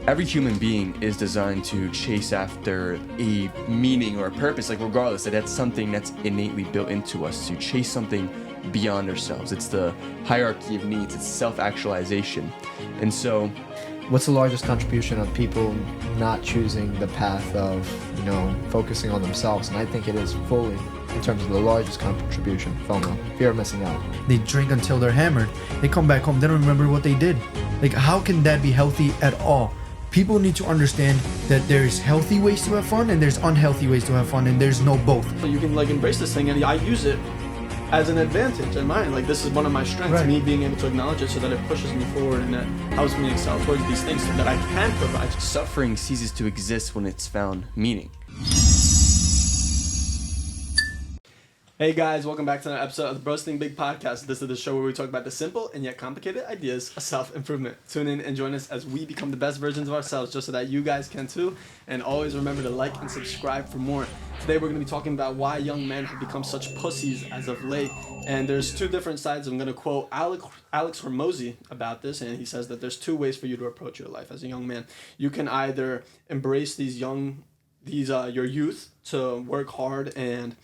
every human being is designed to chase after a meaning or a purpose, like regardless, that's something that's innately built into us, to chase something beyond ourselves. It's the hierarchy of needs, it's self-actualization. And so what's the largest contribution of people not choosing the path of, focusing on themselves? And I think it is fully, in terms of the largest contribution, FOMO, fear of missing out. They drink until they're hammered. They come back home, they don't remember what they did. Like, how can that be healthy at all? People need to understand that there's healthy ways to have fun and there's unhealthy ways to have fun, and there's no both. You can embrace this thing, and I use it as an advantage in mine. This is one of my strengths, right. Me being able to acknowledge it so that it pushes me forward and that helps me excel towards these things so that I can provide. Suffering ceases to exist when it's found meaning. Hey guys, welcome back to another episode of the Bros Think Big podcast. This is the show where we talk about the simple and yet complicated ideas of self-improvement. Tune in and join us as we become the best versions of ourselves, just so that you guys can too. And always remember to like and subscribe for more. Today we're going to be talking about why young men have become such pussies as of late. And there's two different sides. I'm going to quote Alex Hormozy about this, and he says that there's two ways for you to approach your life as a young man. You can either embrace your youth to work hard and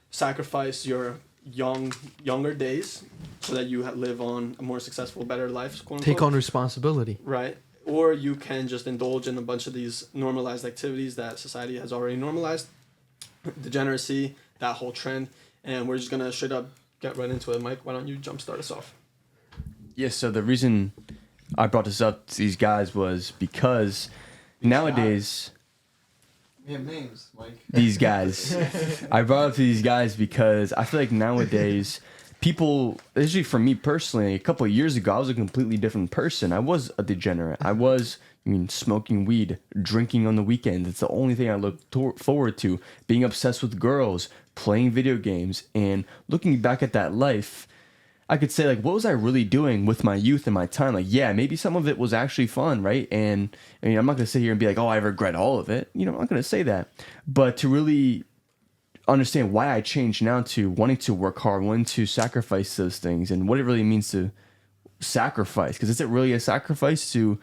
sacrifice your younger days so that you live on a more successul, better life, quote unquote. Take on responsibility. Right. Or you can just indulge in a bunch of these normalized activities that society has already normalized. Degeneracy, that whole trend. And we're just going to straight up get right into it. Mike, why don't you jumpstart us off? Yeah, so the reason I brought this up to these guys was because nowadays... We have names, Mike. These guys. I brought up to these guys because I feel like nowadays people, especially for me personally, a couple of years ago, I was a completely different person. I was a degenerate. I was, smoking weed, drinking on the weekends. It's the only thing I look forward to. Being obsessed with girls, playing video games, and looking back at that life, I could say, what was I really doing with my youth and my time? Yeah, maybe some of it was actually fun, right? And I'm not going to sit here and be like, oh, I regret all of it. I'm not going to say that. But to really understand why I changed now to wanting to work hard, wanting to sacrifice those things, and what it really means to sacrifice. Because is it really a sacrifice am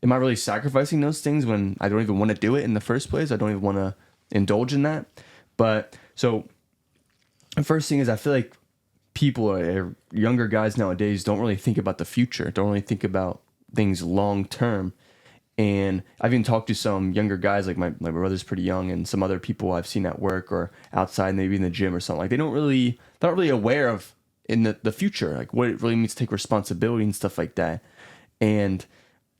I really sacrificing those things when I don't even want to do it in the first place? I don't even want to indulge in that. But so the first thing is I feel like younger guys nowadays don't really think about the future, don't really think about things long term. And I've even talked to some younger guys, like my brother's pretty young, and some other people I've seen at work or outside, maybe in the gym or something. They're not really aware of in the future, what it really means to take responsibility and stuff like that. And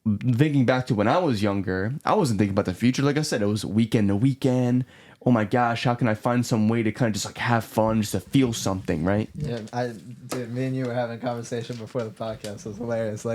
thinking back to when I was younger, I wasn't thinking about the future. Like I said, it was weekend to weekend. Oh my gosh, how can I find some way to kind of just have fun, just to feel something, right? Yeah, me and you were having a conversation before the podcast. It was hilarious.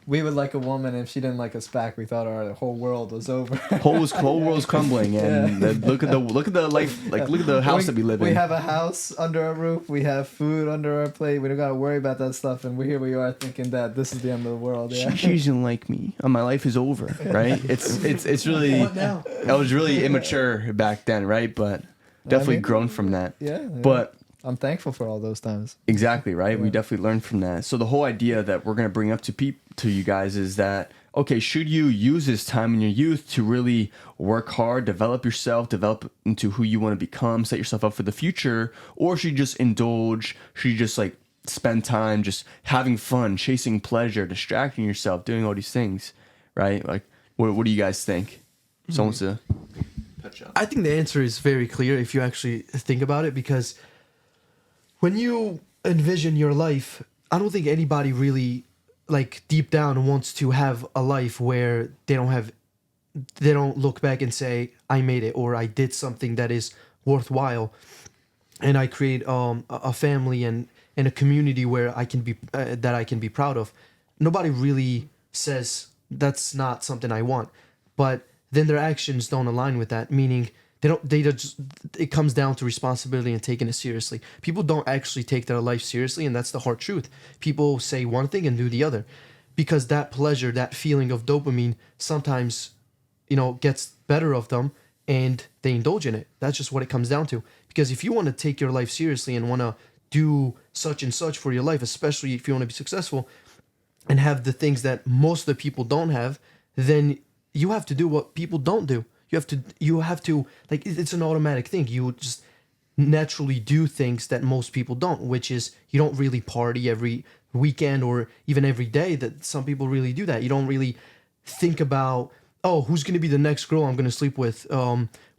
We would like a woman, and if she didn't like us back, we thought our whole world was over. whole world's crumbling, and look at the life, look at the house that we live in. We have a house under our roof. We have food under our plate. We don't got to worry about that stuff, and here we are thinking that this is the end of the world. Yeah. She doesn't like me. My life is over, right? It's really. I was really immature back then, right? But definitely grown from that. Yeah. But I'm thankful for all those times. Exactly, right? Yeah. We definitely learned from that. So the whole idea that we're going to bring up to you guys is that, okay, should you use this time in your youth to really work hard, develop yourself, develop into who you want to become, set yourself up for the future, or should you just indulge? Should you just spend time just having fun, chasing pleasure, distracting yourself, doing all these things, right? What do you guys think? Someone wants to touch on. I think the answer is very clear if you actually think about it, because when you envision your life, I don't think anybody really, deep down wants to have a life where they don't look back and say, I made it, or I did something that is worthwhile, and I create a family and a community where I can be that I can be proud of. Nobody really says that's not something I want, but then their actions don't align with that, meaning it comes down to responsibility and taking it seriously. People don't actually take their life seriously, and that's the hard truth. People say one thing and do the other, because that pleasure, that feeling of dopamine sometimes, gets better of them, and they indulge in it. That's just what it comes down to. Because if you want to take your life seriously and want to do such and such for your life, especially if you want to be successful and have the things that most of the people don't have, then you have to do what people don't do. You have to like it's an automatic thing. You just naturally do things that most people don't, which is you don't really party every weekend or even every day that some people really do that. You don't really think about, oh, who's going to be the next girl I'm going to sleep with?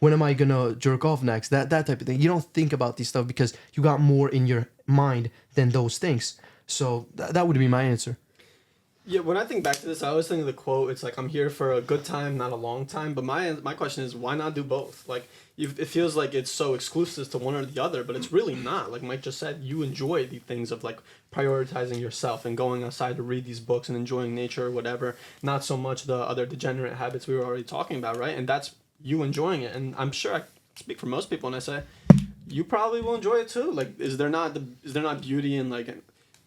When am I going to jerk off next? That type of thing. You don't think about these stuff because you got more in your mind than those things. So that would be my answer. Yeah, when I think back to this, I always think of the quote. It's like, I'm here for a good time, not a long time. But my question is, why not do both? Like, it feels like it's so exclusive to one or the other, but it's really not. Like Mike just said, you enjoy the things of like prioritizing yourself and going outside to read these books and enjoying nature or whatever. Not so much the other degenerate habits we were already talking about, right? And that's you enjoying it. And I'm sure I speak for most people when I say, you probably will enjoy it too. Like, is there not beauty in like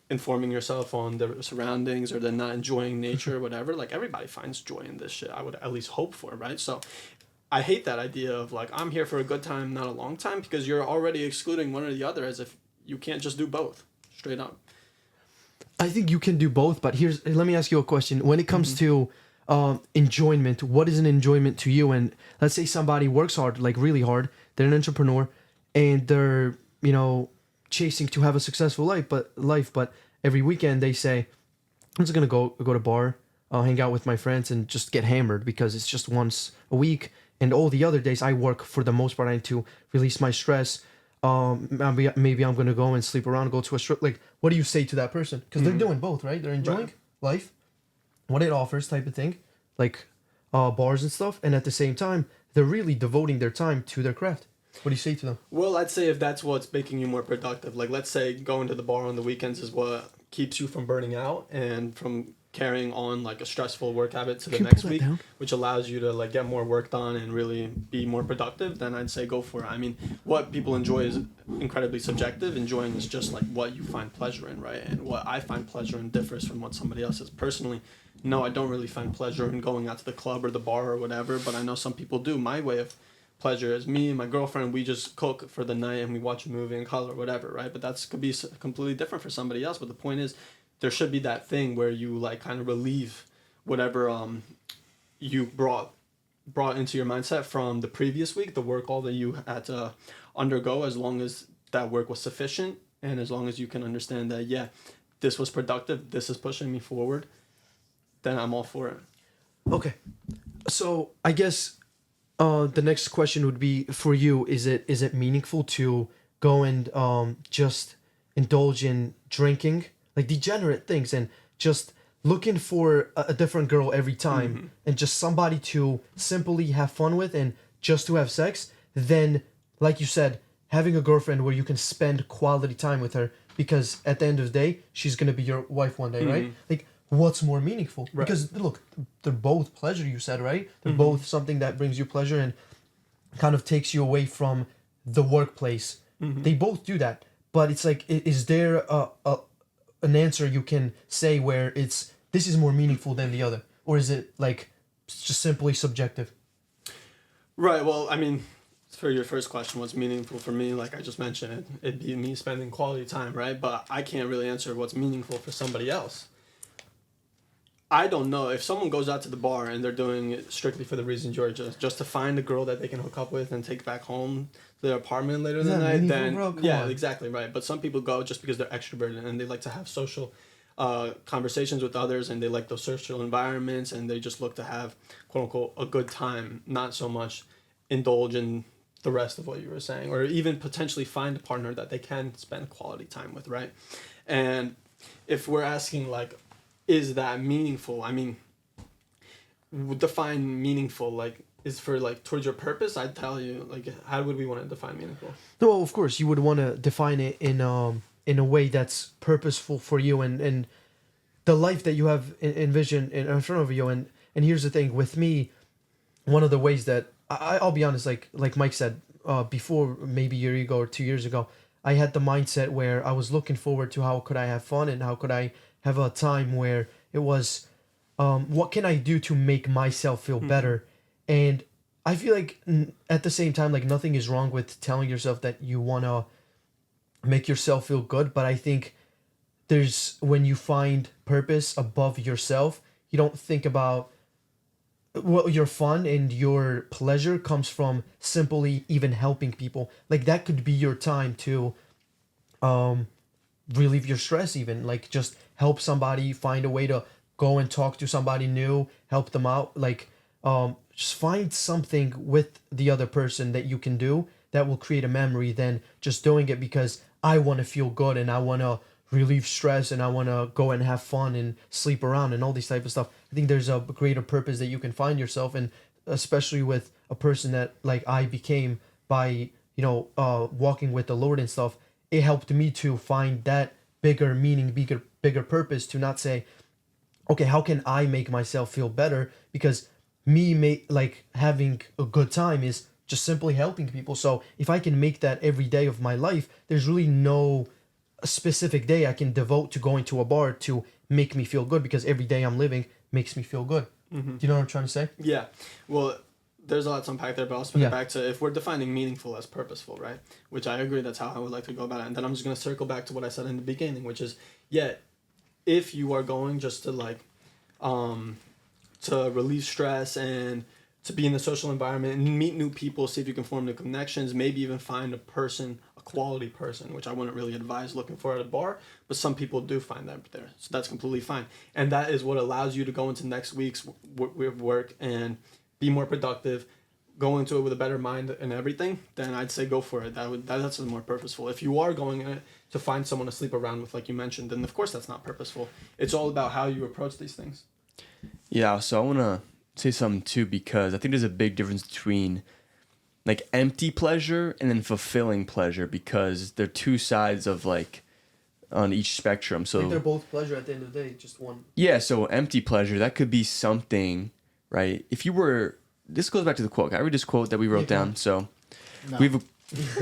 informing yourself on the surroundings, or then not enjoying nature or whatever? Like, everybody finds joy in this shit, I would at least hope for, right? So I hate that idea of like, I'm here for a good time, not a long time, because you're already excluding one or the other, as if you can't just do both straight up. I think you can do both, but let me ask you a question. When it comes to enjoyment, what is an enjoyment to you? And let's say somebody works hard, like really hard, they're an entrepreneur, and they're, chasing to have a successful life, but every weekend they say, I'm just gonna go to bar, hang out with my friends, and just get hammered because it's just once a week. And all the other days I work for the most part. I need to release my stress. Maybe I'm gonna go and sleep around, go to a strip. Like, what do you say to that person? Because they're doing both, right? They're enjoying life, what it offers, type of thing, like bars and stuff, and at the same time they're really devoting their time to their craft. What do you say to them? Well, I'd say if that's what's making you more productive, like let's say going to the bar on the weekends is what keeps you from burning out and from carrying on like a stressful work habit to the next week, which allows you to like get more work done and really be more productive, then I'd say go for it. I mean, what people enjoy is incredibly subjective. Enjoying is just like what you find pleasure in, right? And what I find pleasure in differs from what somebody else is. Personally, no, I don't really find pleasure in going out to the club or the bar or whatever, but I know some people do. My way of pleasure is me and my girlfriend, we just cook for the night and we watch a movie and color, whatever, right? But that's could be completely different for somebody else. But the point is, there should be that thing where you like kind of relieve whatever you brought into your mindset from the previous week, the work all that you had to undergo, as long as that work was sufficient and as long as you can understand that, yeah, this was productive, this is pushing me forward, then I'm all for it. Okay, so I guess the next question would be for you: is it meaningful to go and just indulge in drinking, like degenerate things, and just looking for a different girl every time, and just somebody to simply have fun with and just to have sex, then, like you said, having a girlfriend where you can spend quality time with her, because at the end of the day, she's gonna be your wife one day, right? Like, what's more meaningful? Right. Because look, they're both pleasure, you said, right? They're both something that brings you pleasure and kind of takes you away from the workplace. They both do that, but it's like, is there an answer you can say where this is more meaningful than the other, or is it like just simply subjective? Right. Well, I mean, for your first question, what's meaningful for me, like I just mentioned, it'd be me spending quality time, right? But I can't really answer what's meaningful for somebody else. I don't know. If someone goes out to the bar and they're doing it strictly for the reason just to find a girl that they can hook up with and take back home to their apartment later in the night, then yeah, exactly right. But some people go just because they're extroverted and they like to have social conversations with others, and they like those social environments, and they just look to have, quote unquote, a good time, not so much indulge in the rest of what you were saying, or even potentially find a partner that they can spend quality time with, right? And if we're asking like, is that meaningful? I mean, define meaningful, like, is for like towards your purpose. I'd tell you, like, how would we want to define meaningful? No, of course you would want to define it in a way that's purposeful for you and the life that you have envisioned in front of you. And here's the thing with me, one of the ways that I'll be honest, like Mike said, before maybe a year ago or 2 years ago, I had the mindset where I was looking forward to how could I have fun and how could I have a time where it was, what can I do to make myself feel better? And I feel like at the same time, like, nothing is wrong with telling yourself that you want to make yourself feel good. But I think when you find purpose above yourself, you don't think about well, your fun and your pleasure comes from simply even helping people. Like that could be your time to um relieve your stress, even like just help somebody, find a way to go and talk to somebody new, help them out, like just find something with the other person that you can do that will create a memory than just doing it because I want to feel good and I want to relieve stress and I want to go and have fun and sleep around and all these type of stuff. I think there's a greater purpose that you can find yourself, and especially with a person that like I became by walking with the Lord and stuff. It helped me to find that bigger meaning, bigger purpose, to not say, okay, how can I make myself feel better? Because like having a good time is just simply helping people. So if I can make that every day of my life, there's really no specific day I can devote to going to a bar to make me feel good, because every day I'm living makes me feel good. Mm-hmm. Do you know what I'm trying to say? Yeah. Well, there's a lot to unpack there, but I'll spin Yeah. it back to if we're defining meaningful as purposeful, right? Which I agree, that's how I would like to go about it. And then I'm just going to circle back to what I said in the beginning, which is, yeah, if you are going just to like, to relieve stress and to be in the social environment and meet new people, see if you can form new connections, maybe even find a person, a quality person, which I wouldn't really advise looking for at a bar, but some people do find that there. So that's completely fine. And that is what allows you to go into next week's work and be more productive, go into it with a better mind and everything. Then I'd say go for it. That's more purposeful. If you are going in it to find someone to sleep around with, like you mentioned, then of course that's not purposeful. It's all about how you approach these things. Yeah, so I want to say something too, because I think there's a big difference between like empty pleasure and then fulfilling pleasure, because they're two sides of like on each spectrum. I think they're So both pleasure at the end of the day, just one. yeah, so empty pleasure, that could be something, right? If you were, this goes back to the quote. I read this quote that we wrote Yeah, down. So No. we've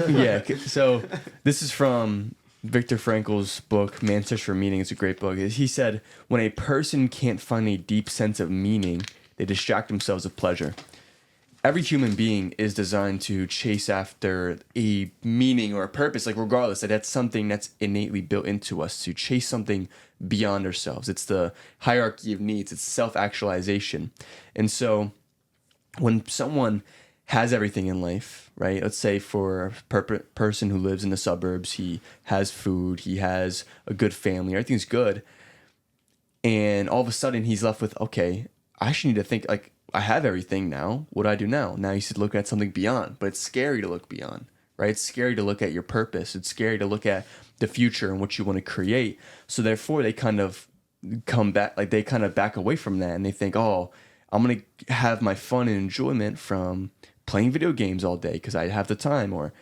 yeah, so this is from Viktor Frankl's book, Man's Search for Meaning. It's a great book. He said, when a person can't find a deep sense of meaning, they distract themselves with pleasure. Every human being is designed to chase after a meaning or a purpose, like regardless, that's something that's innately built into us, to chase something beyond ourselves. It's the hierarchy of needs. It's self-actualization. And so when someone has everything in life, right? Let's say for a person who lives in the suburbs, he has food, he has a good family, everything's good. And all of a sudden he's left with, okay, I actually need to think, like, I have everything now. What do I do now? Now you should look at something beyond, but it's scary to look beyond, right? It's scary to look at your purpose. It's scary to look at the future and what you want to create. So therefore they kind of come back, like they kind of back away from that, and they think, oh, I'm going to have my fun and enjoyment from playing video games all day because I have the time, or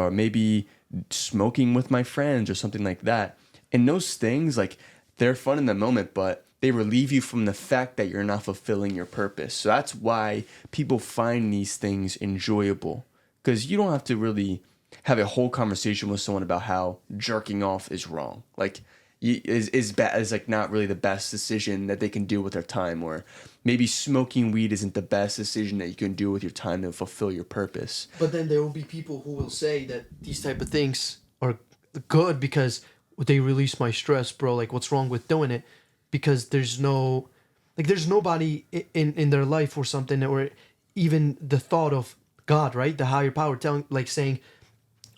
maybe smoking with my friends or something like that. And those things, like, they're fun in the moment, but they relieve you from the fact that you're not fulfilling your purpose. So that's why people find these things enjoyable, because you don't have to really have a whole conversation with someone about how jerking off is wrong. Like, is like not really the best decision that they can do with their time, or maybe smoking weed isn't the best decision that you can do with your time to fulfill your purpose. But then there will be people who will say that these type of things are good because they release my stress, bro. Like, what's wrong with doing it? Because there's nobody in their life or something, or even the thought of God, right? The higher power saying,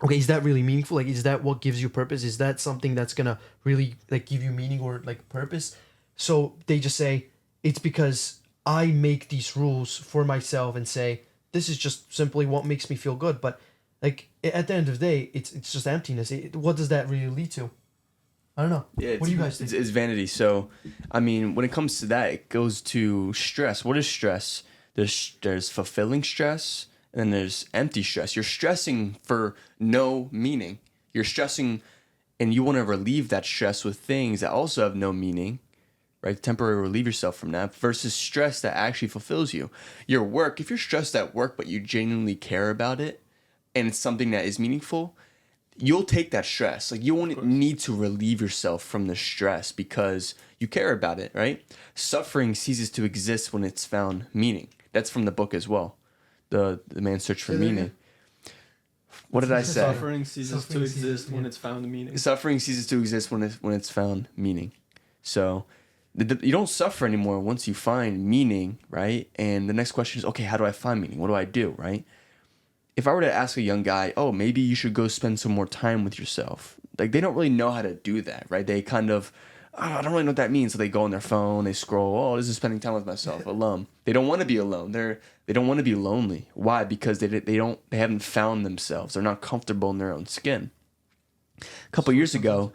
okay, is that really meaningful? Like, is that what gives you purpose? Is that something that's gonna really like give you meaning or like purpose? So they just say it's because I make these rules for myself and say this is just simply what makes me feel good. But like at the end of the day, it's just emptiness. What does that really lead to? I don't know. Yeah, What do you guys think? It's vanity. So, I mean, when it comes to that, it goes to stress. What is stress? There's fulfilling stress, and then there's empty stress. You're stressing for no meaning. You're stressing, and you want to relieve that stress with things that also have no meaning, right? Temporarily relieve yourself from that, versus stress that actually fulfills you. Your work, if you're stressed at work, but you genuinely care about it, and it's something that is meaningful, you'll take that stress. Like, you won't need to relieve yourself from the stress because you care about it, right? Suffering ceases to exist when it's found meaning. That's from the book as well. The Man's Search for Meaning. What did I say? Suffering ceases to exist when it's found meaning. Suffering ceases to exist when it's found meaning. So You don't suffer anymore once you find meaning, right? And the next question is, okay, how do I find meaning? What do I do, right? If I were to ask a young guy, oh, maybe you should go spend some more time with yourself. Like, they don't really know how to do that, right? They kind of, oh, I don't really know what that means. So they go on their phone, they scroll, oh, this is spending time with myself, alone. They don't want to be alone. They don't want to be lonely. Why? Because they haven't found themselves. They're not comfortable in their own skin. A couple years ago,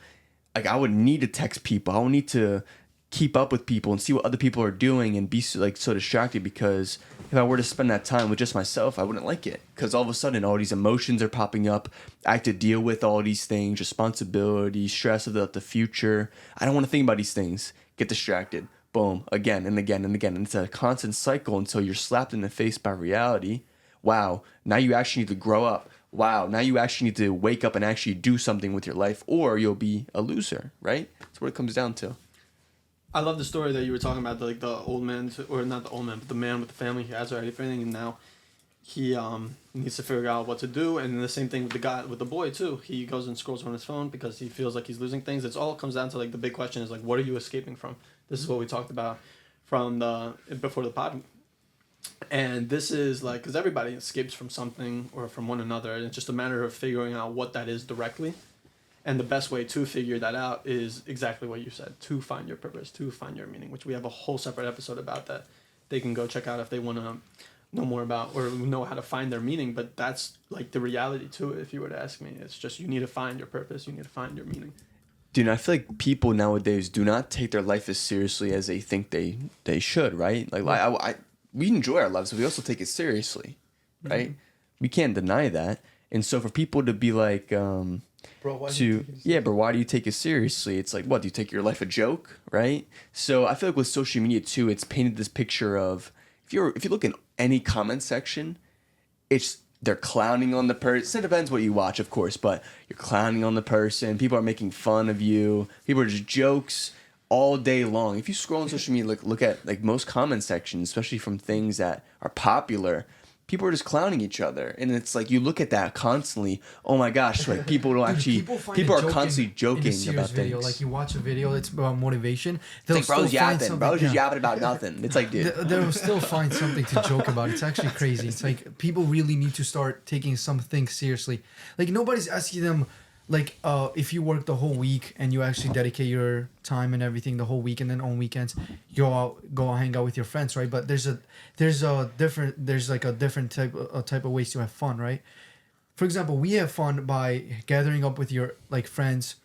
like, I would need to text people. I would need to keep up with people and see what other people are doing and be so distracted, because if I were to spend that time with just myself, I wouldn't like it, because all of a sudden all these emotions are popping up. I have to deal with all these things, responsibility, stress about the future. I don't want to think about these things. Get distracted. Boom. Again and again and again. And it's a constant cycle until you're slapped in the face by reality. Wow. Now you actually need to grow up. Wow. Now you actually need to wake up and actually do something with your life, or you'll be a loser, right? That's what it comes down to. I love the story that you were talking about, like the old man, or not the old man, but the man with the family. He has already everything, and now he needs to figure out what to do. And the same thing with the guy, with the boy too. He goes and scrolls on his phone because he feels like he's losing things. It's all comes down to, like, the big question is, like, what are you escaping from? This is what we talked about before the pod. And this is like, because everybody escapes from something or from one another, and it's just a matter of figuring out what that is directly. And the best way to figure that out is exactly what you said, to find your purpose, to find your meaning, which we have a whole separate episode about that they can go check out if they want to know more about or know how to find their meaning. But that's like the reality to it, if you were to ask me. It's just, you need to find your purpose, you need to find your meaning. Dude, I feel like people nowadays do not take their life as seriously as they think they should, right? Like, we enjoy our lives, but we also take it seriously, right? Mm-hmm. We can't deny that. And so for people to be like, bro, why do you take it seriously? It's like, what, do you take your life a joke, right? So I feel like with social media too, it's painted this picture of, if you look in any comment section, they're clowning on the person. It depends what you watch, of course, but you're clowning on the person. People are making fun of you. People are just jokes all day long. If you scroll on social media, look at like most comment sections, especially from things that are popular, people are just clowning each other, and it's like you look at that constantly. Oh my gosh, like people don't actually. People are constantly joking about video. things. Like, you watch a video, it's about motivation. They'll it's like bro's still find yapping. something. Bro's just yapping about nothing. It's like, dude. They'll still find something to joke about. It's actually crazy. It's like people really need to start taking something seriously. Like, nobody's asking them, like, if you work the whole week and you actually dedicate your time and everything the whole week, and then on weekends go out hang out with your friends, right? But there's a different type of ways to have fun, right? For example, we have fun by gathering up with your, like, friends,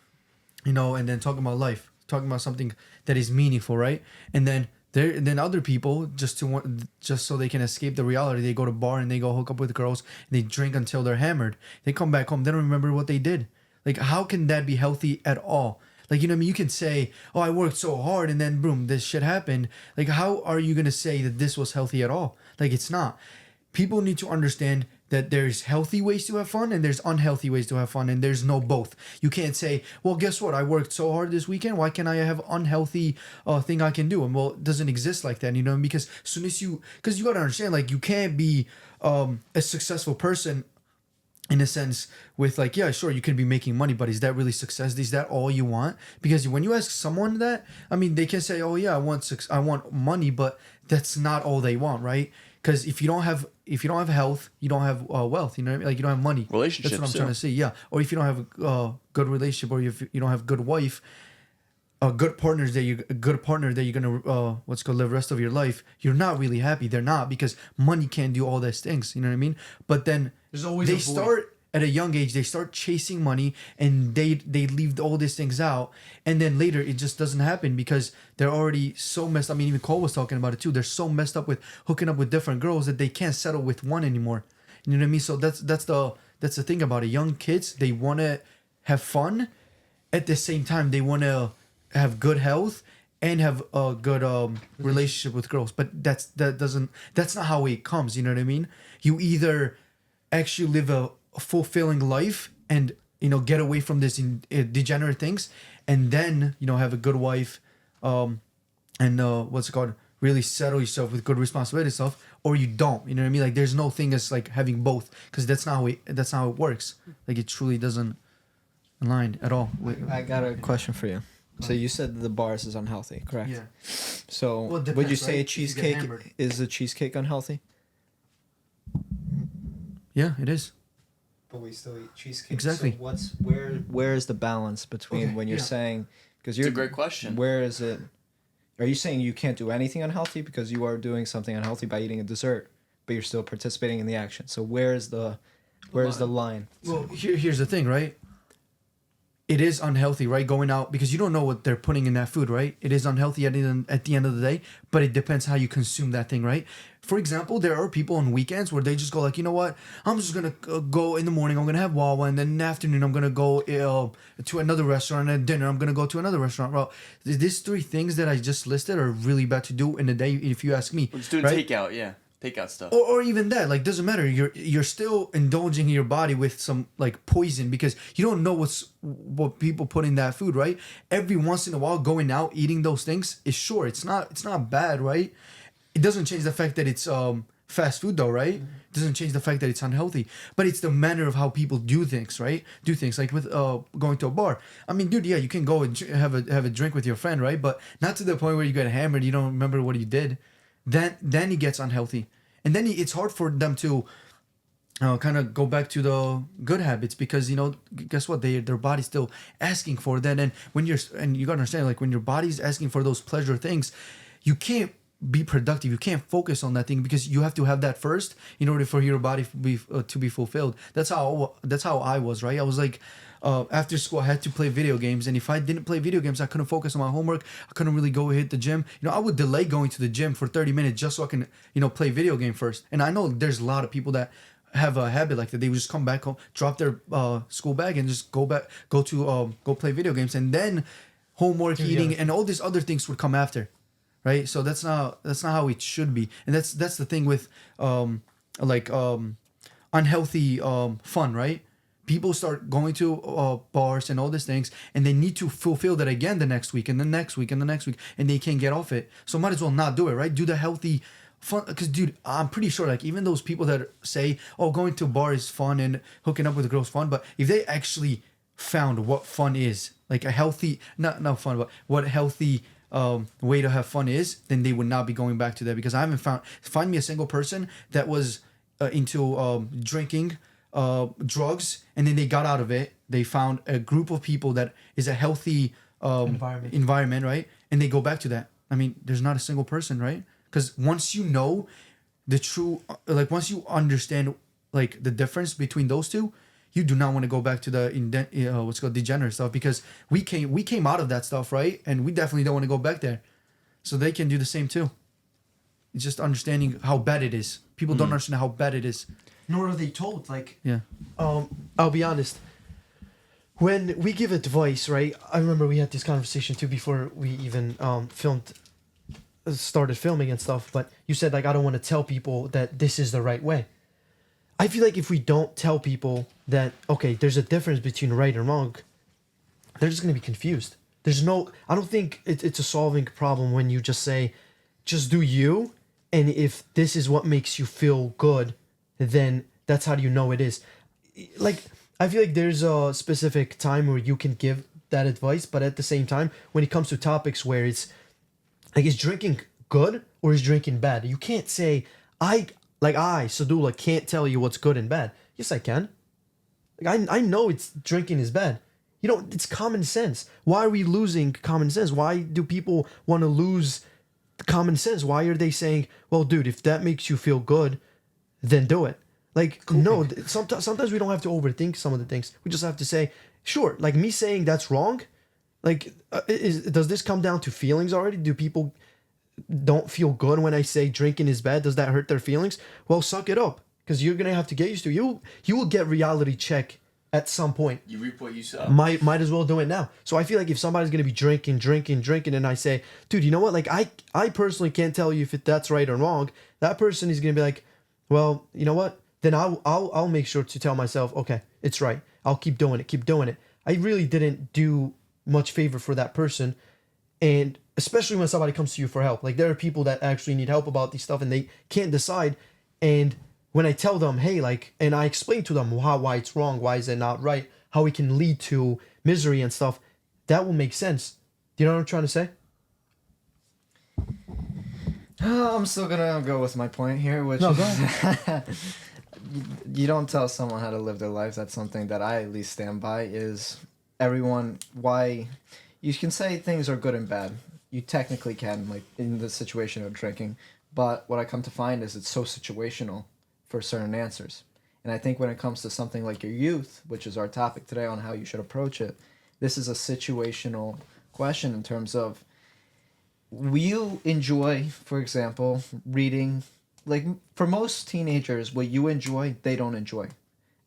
and then talking about life, talking about something that is meaningful, right? And then other people, just so they can escape the reality, they go to bar and they go hook up with girls and they drink until they're hammered. They come back home, they don't remember what they did. Like, how can that be healthy at all? Like, you know what I mean? You can say, oh, I worked so hard and then boom, this shit happened. Like, how are you going to say that this was healthy at all? Like, it's not. People need to understand that there's healthy ways to have fun and there's unhealthy ways to have fun, and there's no both. You can't say, well, guess what? I worked so hard this weekend. Why can't I have unhealthy thing I can do? And well, it doesn't exist like that, because because you got to understand, like, you can't be a successful person in a sense with, like, yeah, sure, you could be making money, but is that really success? Is that all you want? Because when you ask someone that, I mean, they can say, oh yeah, I want money, but that's not all they want, right? Because if you don't have health, you don't have wealth. You know what I mean? Like, you don't have money. Relationships. That's what I'm trying to say. Yeah. Or if you don't have a good relationship, or if you don't have good wife, a good partner that you're gonna live the rest of your life, you're not really happy. They're not, because money can't do all those things. You know what I mean? But then they start at a young age. They start chasing money, and they leave all these things out, and then later it just doesn't happen because they're already so messed up. I mean, even Cole was talking about it too. They're so messed up with hooking up with different girls that they can't settle with one anymore. You know what I mean? So that's the thing about it. Young kids, they want to have fun, at the same time they want to have good health and have a good relationship with girls. But that's not how it comes. You know what I mean? You either actually live a fulfilling life and get away from this degenerate things, and then have a good wife, and really settle yourself with good responsibility stuff, or you don't. You know what I mean? Like, there's no thing as like having both, because that's not how it works. Like, it truly doesn't align at all. I got a question for you. So you said the bars is unhealthy, correct? Yeah. So Well, it would you depends, say a right? If you get cheesecake hammered. is a cheesecake unhealthy? Yeah, it is. But we still eat cheesecake. Exactly. So where is the balance between Okay, when you're yeah. saying because It's you're a great question. Where is it? Are you saying you can't do anything unhealthy because you are doing something unhealthy by eating a dessert, but you're still participating in the action? So where's the line? Well, here's the thing, right? It is unhealthy, right? Going out because you don't know what they're putting in that food, right? It is unhealthy at the end of the day, but it depends how you consume that thing, right? For example, there are people on weekends where they just go like, you know what? I'm just gonna go in the morning. I'm gonna have Wawa, and then in the afternoon I'm gonna go to another restaurant, and at dinner I'm gonna go to another restaurant. Well, these three things that I just listed are really bad to do in a day, if you ask me. We're just doing right? takeout, yeah. Takeout stuff. Or even that, like, doesn't matter. You're still indulging your body with some like poison because you don't know what people put in that food, right? Every once in a while, going out eating those things is sure it's not bad, right? It doesn't change the fact that it's fast food though, right? It doesn't change the fact that it's unhealthy, but it's the manner of how people do things, right? Do things like with going to a bar. I mean, dude, yeah, you can go and have a drink with your friend, right? But not to the point where you get hammered, you don't remember what you did. Then it gets unhealthy, and then it's hard for them to kind of go back to the good habits because guess what, their body's still asking for that. And and you gotta understand, like, when your body's asking for those pleasure things, you can't be productive, you can't focus on that thing because you have to have that first in order for your body to be fulfilled. That's how I was, right? I was like, after school I had to play video games, and if I didn't play video games I couldn't focus on my homework. I couldn't really go hit the gym. I would delay going to the gym for 30 minutes just so I can play video game first. And I know there's a lot of people that have a habit like that. They would just come back home, drop their school bag, and just go play video games, and then homework, eating, and all these other things would come after, right? So that's not how it should be. And that's the thing with unhealthy fun, right? People start going to bars and all these things, and they need to fulfill that again the next week and the next week and the next week, and they can't get off it. So might as well not do it, right? Do the healthy fun, because dude, I'm pretty sure, like, even those people that say, oh, going to a bar is fun and hooking up with a girl's fun, but if they actually found what fun is, like a healthy, not fun, but what healthy way to have fun is, then they would not be going back to that. Because I haven't find me a single person that was into drinking drugs, and then they got out of it. They found a group of people that is a healthy environment, right? And they go back to that. I mean, there's not a single person, right? Because once you know the true, like, once you understand, like, the difference between those two, you do not want to go back to the what's called degenerate stuff, because we came out of that stuff, right? And we definitely don't want to go back there. So they can do the same too. It's just understanding how bad it is. People don't understand how bad it is. Nor are they told. Like, Yeah. I'll be honest. When we give advice, right? I remember we had this conversation too before we even started filming and stuff. But you said, like, I don't want to tell people that this is the right way. I feel like if we don't tell people that, okay, there's a difference between right and wrong, they're just gonna be confused. I don't think it's a solving problem when you just say, just do you, and if this is what makes you feel good, then that's how you know it is. Like, I feel like there's a specific time where you can give that advice, but at the same time, when it comes to topics where it's like, is drinking good or is drinking bad? You can't say, Sadula, can't tell you what's good and bad. Yes, I can. Like, I know drinking is bad. It's common sense. Why are we losing common sense? Why do people want to lose common sense? Why are they saying, well, dude, if that makes you feel good, then do it? Like, no, sometimes we don't have to overthink some of the things. We just have to say, sure, like me saying that's wrong. Like, does this come down to feelings already? Do people don't feel good when I say drinking is bad? Does that hurt their feelings? Well, suck it up, because you're going to have to get used to it. You will get reality check at some point. You reap what you sow. Might as well do it now. So I feel like if somebody's going to be drinking, and I say, dude, you know what? Like, I personally can't tell you if that's right or wrong. That person is going to be like, well, you know what? Then I'll make sure to tell myself, okay, it's right. I'll keep doing it. I really didn't do much favor for that person. And especially when somebody comes to you for help. Like, there are people that actually need help about these stuff and they can't decide. And when I tell them, hey, like, and I explain to them why it's wrong, why is it not right, how it can lead to misery and stuff, that will make sense. Do you know what I'm trying to say? I'm still gonna go with my point here, which No, is go ahead. you don't tell someone how to live their life. That's something that I at least stand by. Is everyone why you can say things are good and bad. You technically can, like in the situation of drinking, but what I come to find is it's so situational for certain answers. And I think when it comes to something like your youth, which is our topic today on how you should approach it, this is a situational question in terms of will you enjoy, for example, reading, like for most teenagers, what you enjoy, they don't enjoy.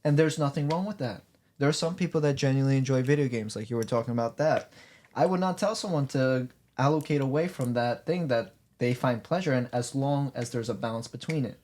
And there's nothing wrong with that. There are some people that genuinely enjoy video games, like you were talking about that. I would not tell someone to allocate away from that thing that they find pleasure in as long as there's a balance between it.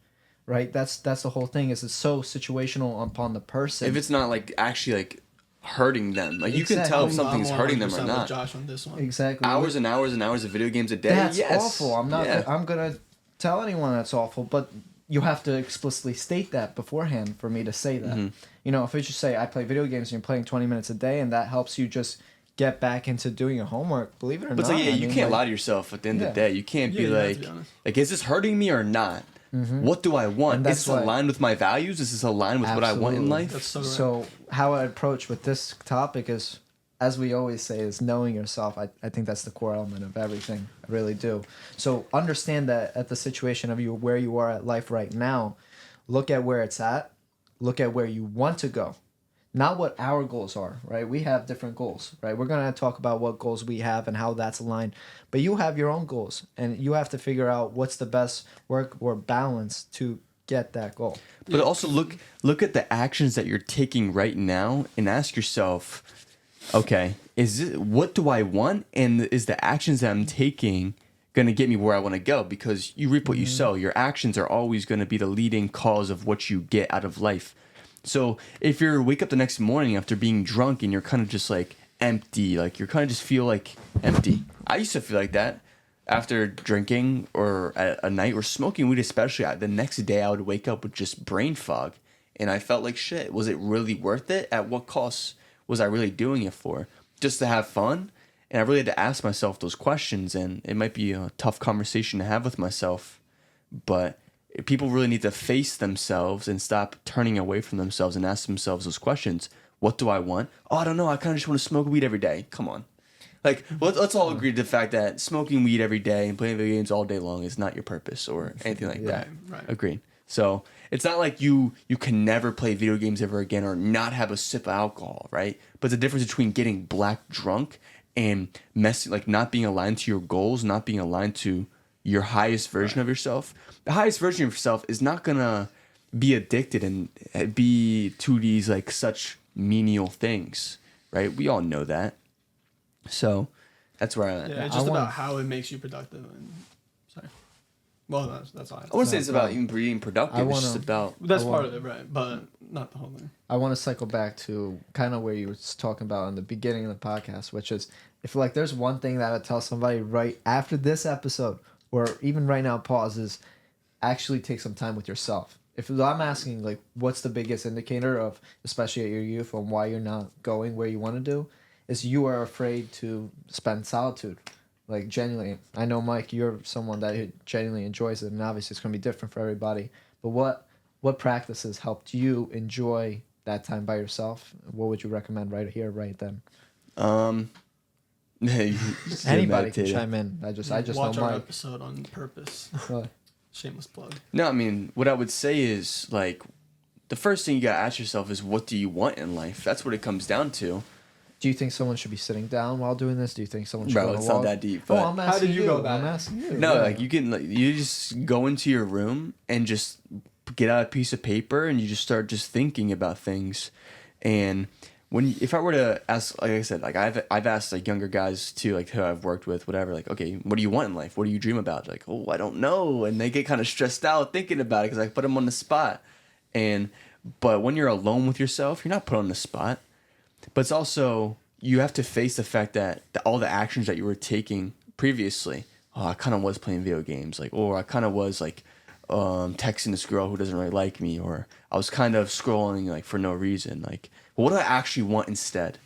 Right? That's the whole thing, is it's so situational upon the person. If it's not like actually like hurting them, like you can Exactly. tell if something's hurting them or 100% with not. Josh on this one. Exactly. Hours and hours and hours of video games a day. That's yes. awful. I'm not. Yeah. I'm gonna tell anyone that's awful, but you have to explicitly state that beforehand for me to say that. Mm-hmm. You know, if I just say I play video games and you're playing 20 minutes a day, and that helps you just get back into doing your homework, believe it or But not. it's like, yeah, I you mean, can't like, lie to yourself at the end of the Yeah. day. You can't Yeah, be you have to like, be honest. is this hurting me or not? What do I want? And Is that's this why- aligned with my values? Is this aligned with what I want in Absolutely. life? That's so right. So how I approach with this topic is, as we always say, is knowing yourself. I think that's the core element of everything. I really do. So understand that at the situation of you where you are at life right now, look at where it's at, look at where you want to go. Not what our goals are, right? We have different goals, right? We're going to talk about what goals we have and how that's aligned. But you have your own goals, and you have to figure out what's the best work or balance to get that goal. But also look at the actions that you're taking right now and ask yourself, okay, what do I want, and is the actions that I'm taking going to get me where I want to go? Because you reap what you sow. Your actions are always going to be the leading cause of what you get out of life. So if you wake up the next morning after being drunk and you're kind of just like empty, like you're kind of just feel like empty. I used to feel like that after drinking or at a night or smoking weed, especially. The next day I would wake up with just brain fog and I felt like shit. Was it really worth it? At what cost was I really doing it for? Just to have fun? And I really had to ask myself those questions, and it might be a tough conversation to have with myself, but people really need to face themselves and stop turning away from themselves and ask themselves those questions. What do I want? Oh, I don't know. I kind of just want to smoke weed every day. Come on. Like, let's all agree to the fact that smoking weed every day and playing video games all day long is not your purpose or anything like that. Right. Agreed. So it's not like you can never play video games ever again or not have a sip of alcohol, right? But the difference between getting black drunk and messing, like not being aligned to your goals, not being aligned to your highest version of yourself. The highest version of yourself is not gonna be addicted and be to these like such menial things, right? We all know that. So that's where I'm at. Yeah, it's I just want- about how it makes you productive. And sorry. Well, that's all. I wouldn't say it's about even being productive. I It's just wanna- about That's I part want- of it, right? But not the whole thing. I want to cycle back to kind of where you were talking about in the beginning of the podcast, which is if like there's one thing that I would tell somebody right after this episode, or even right now, pause, is actually take some time with yourself. If I'm asking like what's the biggest indicator of, especially at your youth, on why you're not going where you want to do, is you are afraid to spend solitude. Like genuinely, I know Mike, you're someone that genuinely enjoys it, and obviously it's gonna be different for everybody. But what practices helped you enjoy that time by yourself? What would you recommend right here, right then? Anybody can chime in. I just Watch know our Mike. episode on purpose. Really. Shameless plug. No, I mean, what I would say is like the first thing you gotta ask yourself is what do you want in life? That's what it comes down to. Do you think someone should be sitting down while doing this? Do you think someone should Bro, go on a it's not walk? that deep. Oh, But I'm asking How did you go about I'm it? asking you. no, yeah. like you just go into your room and just get out a piece of paper and you just start just thinking about things. And if I were to ask, like I said, like I've asked like younger guys too, like who I've worked with, whatever, like, okay, what do you want in life? What do you dream about? Like, oh, I don't know, and they get kind of stressed out thinking about it because I put them on the spot. But when you're alone with yourself, you're not put on the spot. But it's also you have to face the fact that all the actions that you were taking previously. Oh, I kind of was playing video games, like, or I kind of was like texting this girl who doesn't really like me, or I was kind of scrolling like for no reason. Like, what do I actually want instead?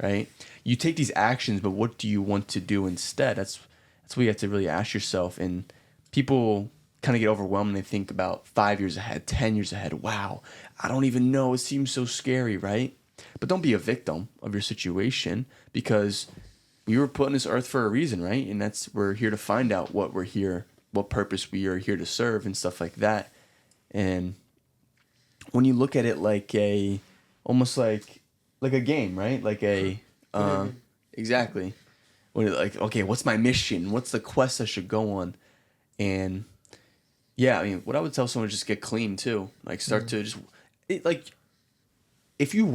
right? You take these actions, but what do you want to do instead? That's what you have to really ask yourself. And people kind of get overwhelmed when they think about 5 years ahead, 10 years ahead. Wow, I don't even know. It seems so scary, right? But don't be a victim of your situation, because we were put on this earth for a reason, right? And we're here to find out what purpose we are here to serve and stuff like that. And when you look at it like almost like a game, right? Like exactly. When like, okay, what's my mission? What's the quest I should go on? And yeah, I mean, what I would tell someone is just get clean too. Like start to just if you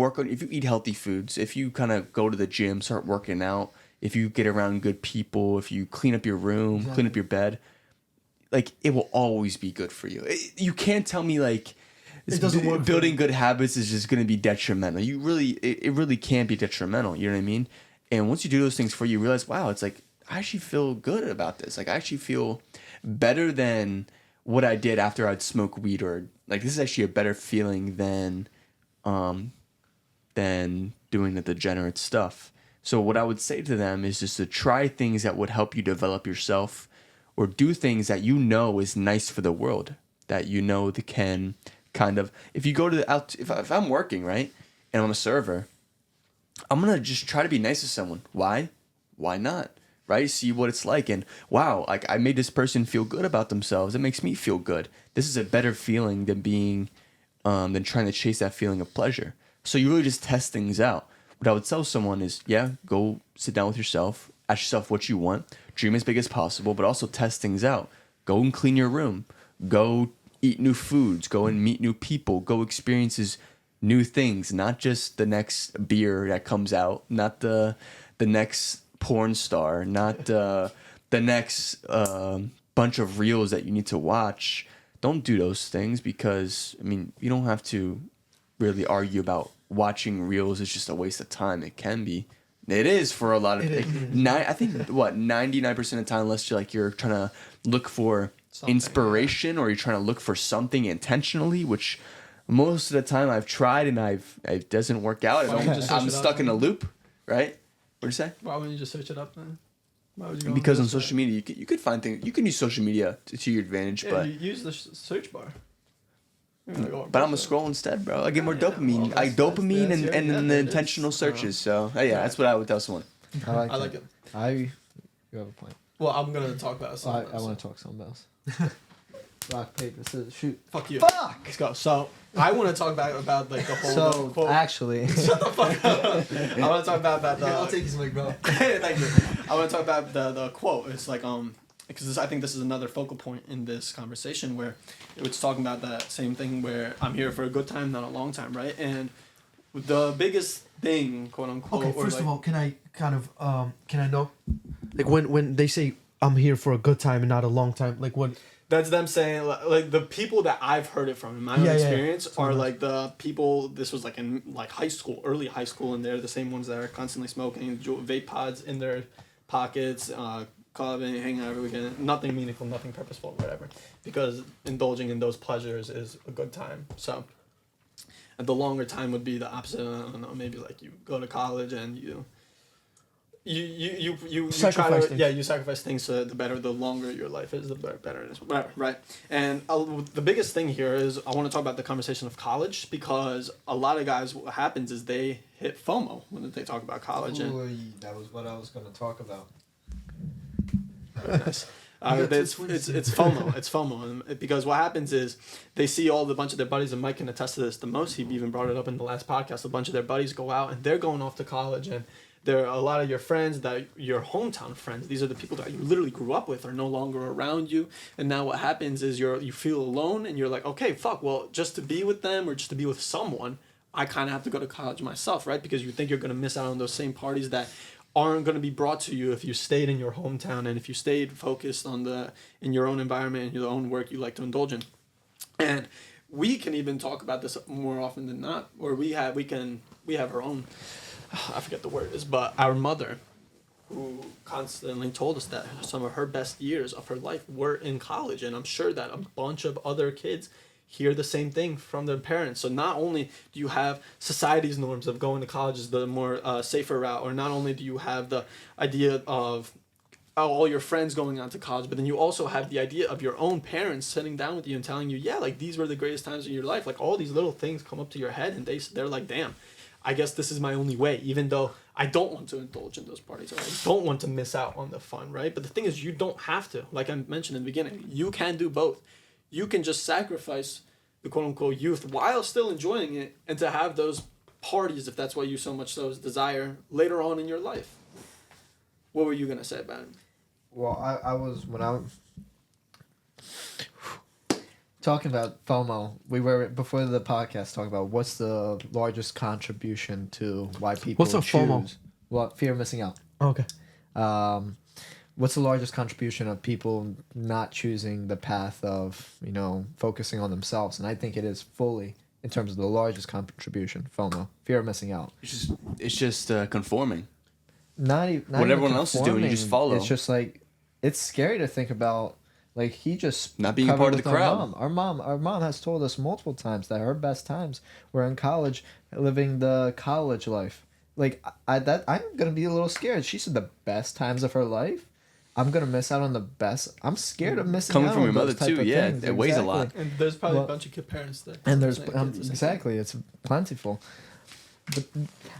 eat healthy foods, if you kind of go to the gym, start working out, if you get around good people, if you clean up your room, clean up your bed, like it will always be good for you. You can't tell me like It doesn't work. Building good habits is just going to be detrimental. It really can be detrimental. You know what I mean? And once you do those things for you, realize, wow, it's like I actually feel good about this. Like I actually feel better than what I did after I'd smoke weed, or like this is actually a better feeling than doing the degenerate stuff. So what I would say to them is just to try things that would help you develop yourself, or do things that you know is nice for the world, that you know that can kind of, if you go to if I'm working, right, and I'm a server, I'm going to just try to be nice to someone. Why not? Right? See what it's like. And wow, like I made this person feel good about themselves. It makes me feel good. This is a better feeling than trying to chase that feeling of pleasure. So you really just test things out. What I would tell someone is, yeah, go sit down with yourself, ask yourself what you want, dream as big as possible, but also test things out. Go and clean your room. Go eat new foods. Go and meet new people. Go experiences new things, not just the next beer that comes out, not the next porn star, not the next bunch of reels that you need to watch. Don't do those things, because I mean, you don't have to really argue about watching reels is just a waste of time. It can be. It is for a lot of people. I think 99% of the time, unless you're trying to look for something, inspiration, or you're trying to look for something intentionally, which most of the time I've tried and it doesn't work out. I'm stuck in a loop, right? What'd you say? Why wouldn't you just search it up then? Why would you go because on social media, you could find things. You can use social media to your advantage, but you use the search bar. But I'm gonna scroll instead, bro. I get more dopamine. Dopamine and the intentional searches. So that's what I would tell someone. I like it. You have a point. Well, I'm gonna talk about something. I want to talk something else. Rock, paper, scissors, shoot. Fuck you. Fuck! Let's go. So, I want to talk about like the whole... So, quote. actually... Shut the fuck up. I want to talk about the... I'll take his mic, bro. Thank you. I want to talk about the quote. It's like, because I think this is another focal point in this conversation, where it was talking about that same thing where I'm here for a good time, not a long time, right? And the biggest thing, quote unquote... Okay, first of all, can I know? Like, when they say, I'm here for a good time and not a long time, like what... That's them saying, like the people that I've heard it from in my own experience are like the people. This was like in like high school, early high school, and they're the same ones that are constantly smoking vape pods in their pockets, clubbing, hanging out every weekend. Nothing meaningful, nothing purposeful, whatever. Because indulging in those pleasures is a good time. So, and the longer time would be the opposite. I don't know, maybe like you go to college and you sacrifice things. You sacrifice things so the better, the longer your life is, the better it is. Whatever, right? And the biggest thing here is I want to talk about the conversation of college, because a lot of guys, what happens is they hit FOMO when they talk about college. That was what I was going to talk about. Very nice. It's FOMO. It's FOMO, and because what happens is they see a bunch of their buddies, and Mike can attest to this the most. He even brought it up in the last podcast. A bunch of their buddies go out and they're going off to college, and there are a lot of your friends that your hometown friends. These are the people that you literally grew up with are no longer around you. And now what happens is you feel alone, and you're like, okay, fuck. Well, just to be with them or just to be with someone, I kind of have to go to college myself, right? Because you think you're going to miss out on those same parties that aren't going to be brought to you if you stayed in your hometown and if you stayed focused in your own environment and your own work you like to indulge in. And we can even talk about this more often than not, or we have our own. I forget the word is, but our mother, who constantly told us that some of her best years of her life were in college, and I'm sure that a bunch of other kids hear the same thing from their parents. So not only do you have society's norms of going to college is the more safer route, or not only do you have the idea of all your friends going on to college, but then you also have the idea of your own parents sitting down with you and telling you, yeah, like these were the greatest times of your life. Like all these little things come up to your head and they're like, damn, I guess this is my only way, even though I don't want to indulge in those parties, or I don't want to miss out on the fun, right? But the thing is, you don't have to. Like I mentioned in the beginning, you can do both. You can just sacrifice the quote-unquote youth while still enjoying it, and to have those parties, if that's what you so much so desire, later on in your life. What were you going to say about it? Well, I was talking about FOMO. We were before the podcast talking about what's the largest contribution to why people What's a choose. FOMO? Well, fear of missing out. Okay. What's the largest contribution of people not choosing the path of, focusing on themselves? And I think it is fully, in terms of the largest contribution, FOMO, fear of missing out. It's just conforming. Not What even everyone else is doing, you just conforming. follow. It's just like, it's scary to think about. Like, he just Not being a covered part of the with crowd. Our mom has told us multiple times that her best times were in college, living the college life. Like, I'm gonna be a little scared. She said the best times of her life. I'm gonna miss out on the best. I'm scared of missing Coming out from on your mother those type too, of yeah, things. it weighs a lot. Exactly. And there's probably Well, a bunch of kid parents there. And there's saying kids the same exactly, it's plentiful.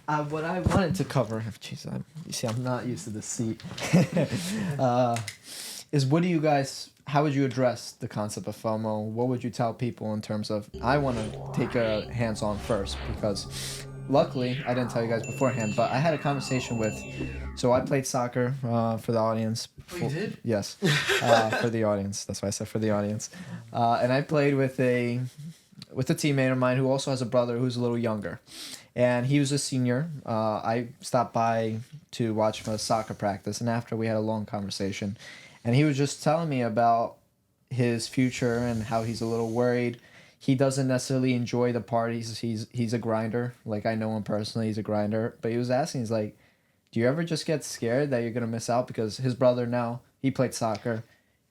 But what I wanted to cover, jeez, you see, I'm not used to the seat. Is how would you address the concept of FOMO? What would you tell people in terms of? I want to take a hands-on first because, luckily, I didn't tell you guys beforehand, but I had a conversation with. So I played soccer for the audience. Oh, you did? Yes, for the audience. That's why I said for the audience. And I played with a teammate of mine who also has a brother who's a little younger. And he was a senior. I stopped by to watch a soccer practice, and after we had a long conversation, and he was just telling me about his future and how he's a little worried. He doesn't necessarily enjoy the parties. He's a grinder. Like, I know him personally. He's a grinder. But he was asking, he's like, do you ever just get scared that you're going to miss out? Because his brother now, he played soccer.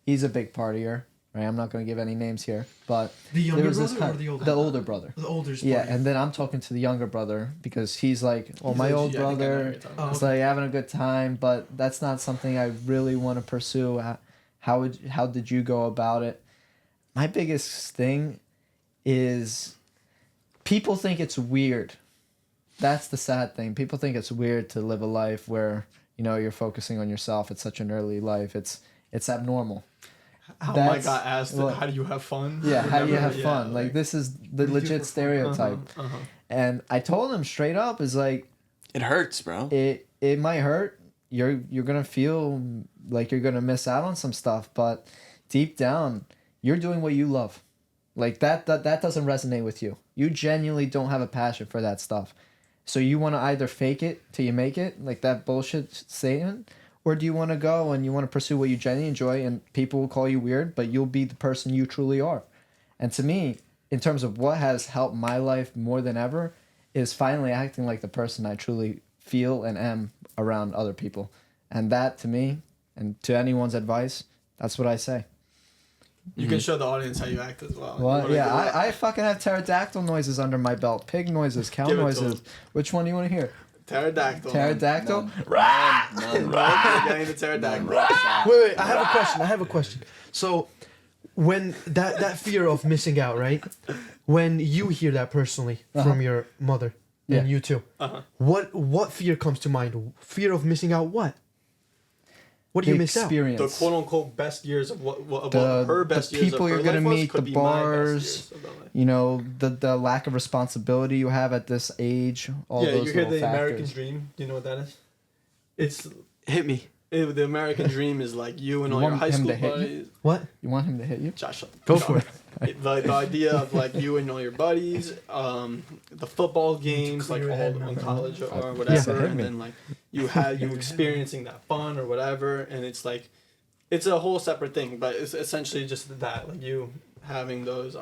He's a big partier. Right, I'm not going to give any names here, but The younger there was brother this or the older? The older brother. The older. Yeah, and then I'm talking to the younger brother because he's like, well, my old brother is like having a good time, but that's not something I really want to pursue. How did you go about it? My biggest thing is people think it's weird. That's the sad thing. People think it's weird to live a life where, you're focusing on yourself at such an early life. It's abnormal. How Mike got asked, how do you have fun? Yeah, how do you have Yeah, fun? Like, this is the legit stereotype. And I told him straight up, is like, It hurts, bro. it might hurt. You're gonna feel like you're gonna miss out on some stuff, but deep down, you're doing what you love. Like, that doesn't resonate with you. You genuinely don't have a passion for that stuff. So you want to either fake it till you make it, like that bullshit saying, or do you want to go and you want to pursue what you genuinely enjoy, and people will call you weird, but you'll be the person you truly are. And to me, in terms of what has helped my life more than ever, is finally acting like the person I truly feel and am around other people. And that, to me, and to anyone's advice, that's what I say. You can show the audience how you act as well. Well, yeah, I fucking have pterodactyl noises under my belt, pig noises, cow Give it to noises. him. Which one do you want to hear? Pterodactyl. Pterodactyl? None. You're getting the pterodactyl. Wait, I have a question. So, when that fear of missing out, right? When you hear that personally from your mother and you too, what fear comes to mind? Fear of missing out what? What do you miss out? Experience. The quote unquote best years of what her best the years people of her you're gonna life was meet, could the be my best bars, years of my life. the lack of responsibility you have at this age. All Yeah, those you hear little the American factors. dream. Do you know what that is? It's Hit me. the American dream is like you and You all your want high him school to hit you? buddies. What? You want him to hit you? Josh, Go for it. The idea of like you and all your buddies, the football games, like clear your head all in now. college or Yeah, whatever, hit and me. then like you experiencing that fun or whatever, and it's like it's a whole separate thing, but it's essentially just that, like you having those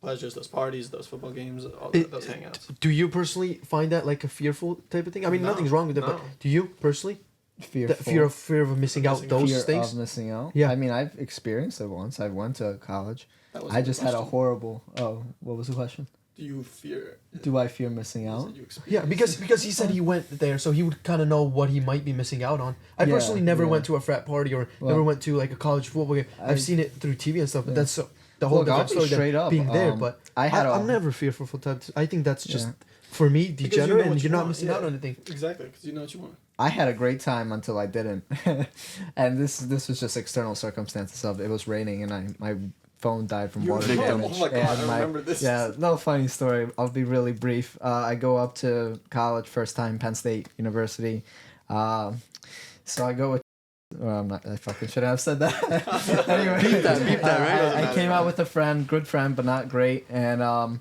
pleasures, those parties, those football games, those hangouts. Do you personally find that like a fearful type of thing? I mean, No, nothing's wrong with it, but no. do you personally? Fearful. That fear of missing out those Fear things? of missing out. Yeah. I mean, I've experienced it once. I went to college. That that was. I just had a question. horrible. Oh, what was the question? Do you fear? Do I fear missing You out? said you experienced Yeah, because he said he went there, so he would kind of know what he might be missing out on. I Yeah, personally never yeah. went to a frat party or Well, never went to like a college football game. I- I've seen it through TV and stuff, but Yeah. that's the whole Look, I'll different be story than straight up, being there. But I had I'm a- never fearful for that. I think that's just Yeah. for me Because you know degenerate, what and you you're not want, missing yeah. out on anything. Exactly, because you know what you want. I had a great time until I didn't, and this was just external circumstances of it was raining and my phone died from water victim. damage. Oh my god, and I remember this. Yeah, no funny story. I'll be really brief. I go up to college first time, Penn State University. So I go with. Well, I'm not. I fucking should have said that. Anyway, Beep that, right? I came out with a friend, good friend, but not great, and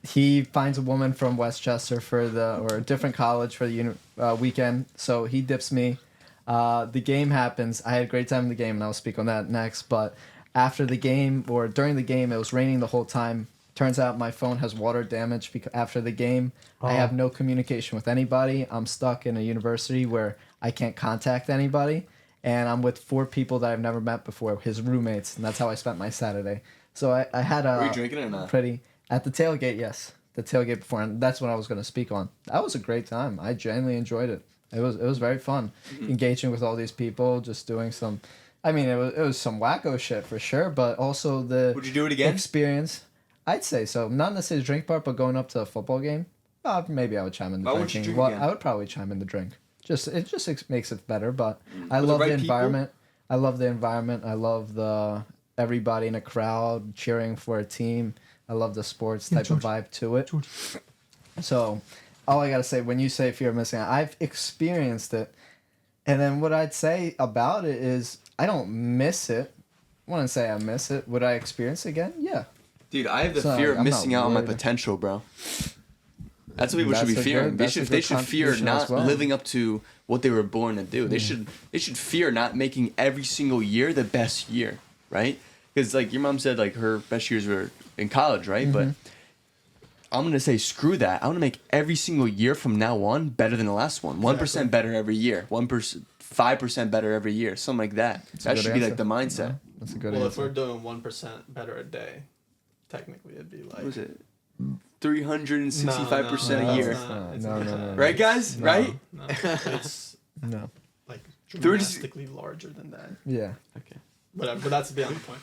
he finds a woman from Westchester or a different college for the weekend. So he dips me. The game happens. I had a great time in the game, and I'll speak on that next. But after the game or during the game, it was raining the whole time. Turns out my phone has water damage because after the game, I have no communication with anybody. I'm stuck in a university where I can't contact anybody, and I'm with 4 people that I've never met before, his roommates, and that's how I spent my Saturday. So I had a Were you drinking or not? pretty at the tailgate. Yes, the tailgate before, and that's what I was going to speak on. That was a great time. I genuinely enjoyed it. It was very fun, engaging with all these people, just doing some. I mean, it was some wacko shit for sure, but also the Would you do it again? experience. I'd say so. Not necessarily the drink part, but going up to a football game. Maybe I would chime in the Why wouldn't you drinking. drink Well, again? I would probably chime in the drink. It makes it better. But I With the love right the people? environment. I love the environment. I love the everybody in a crowd cheering for a team. I love the sports type of vibe to it. So, all I gotta say, when you say fear of missing out, I've experienced it, and then what I'd say about it is I don't miss it. I wouldn't say I miss it. Would I experience it again? Yeah. Dude, I have the So, fear of I'm not missing out on my worried. potential, bro. That's what people should be That's a fearing. good- They that's a should good fear contribution as not well. living up to what they were born to do. They should fear not making every single year the best year, right? Because like your mom said, like her best years were in college, right? But I'm gonna say screw that. I want to make every single year from now on better than the last one. 1% better every year. 1%, 5% better every year. Something like that. a That good should be like answer. the mindset. That's a good Well, if we're answer. doing 1% better a day, technically it'd be like. What was it? 365% No, a year. it's not. It's No, not. no, no, no. Right, guys? No. Right? No, it's No. like 30 dramatically larger than that. Yeah. Okay. Whatever, but that's beyond the point.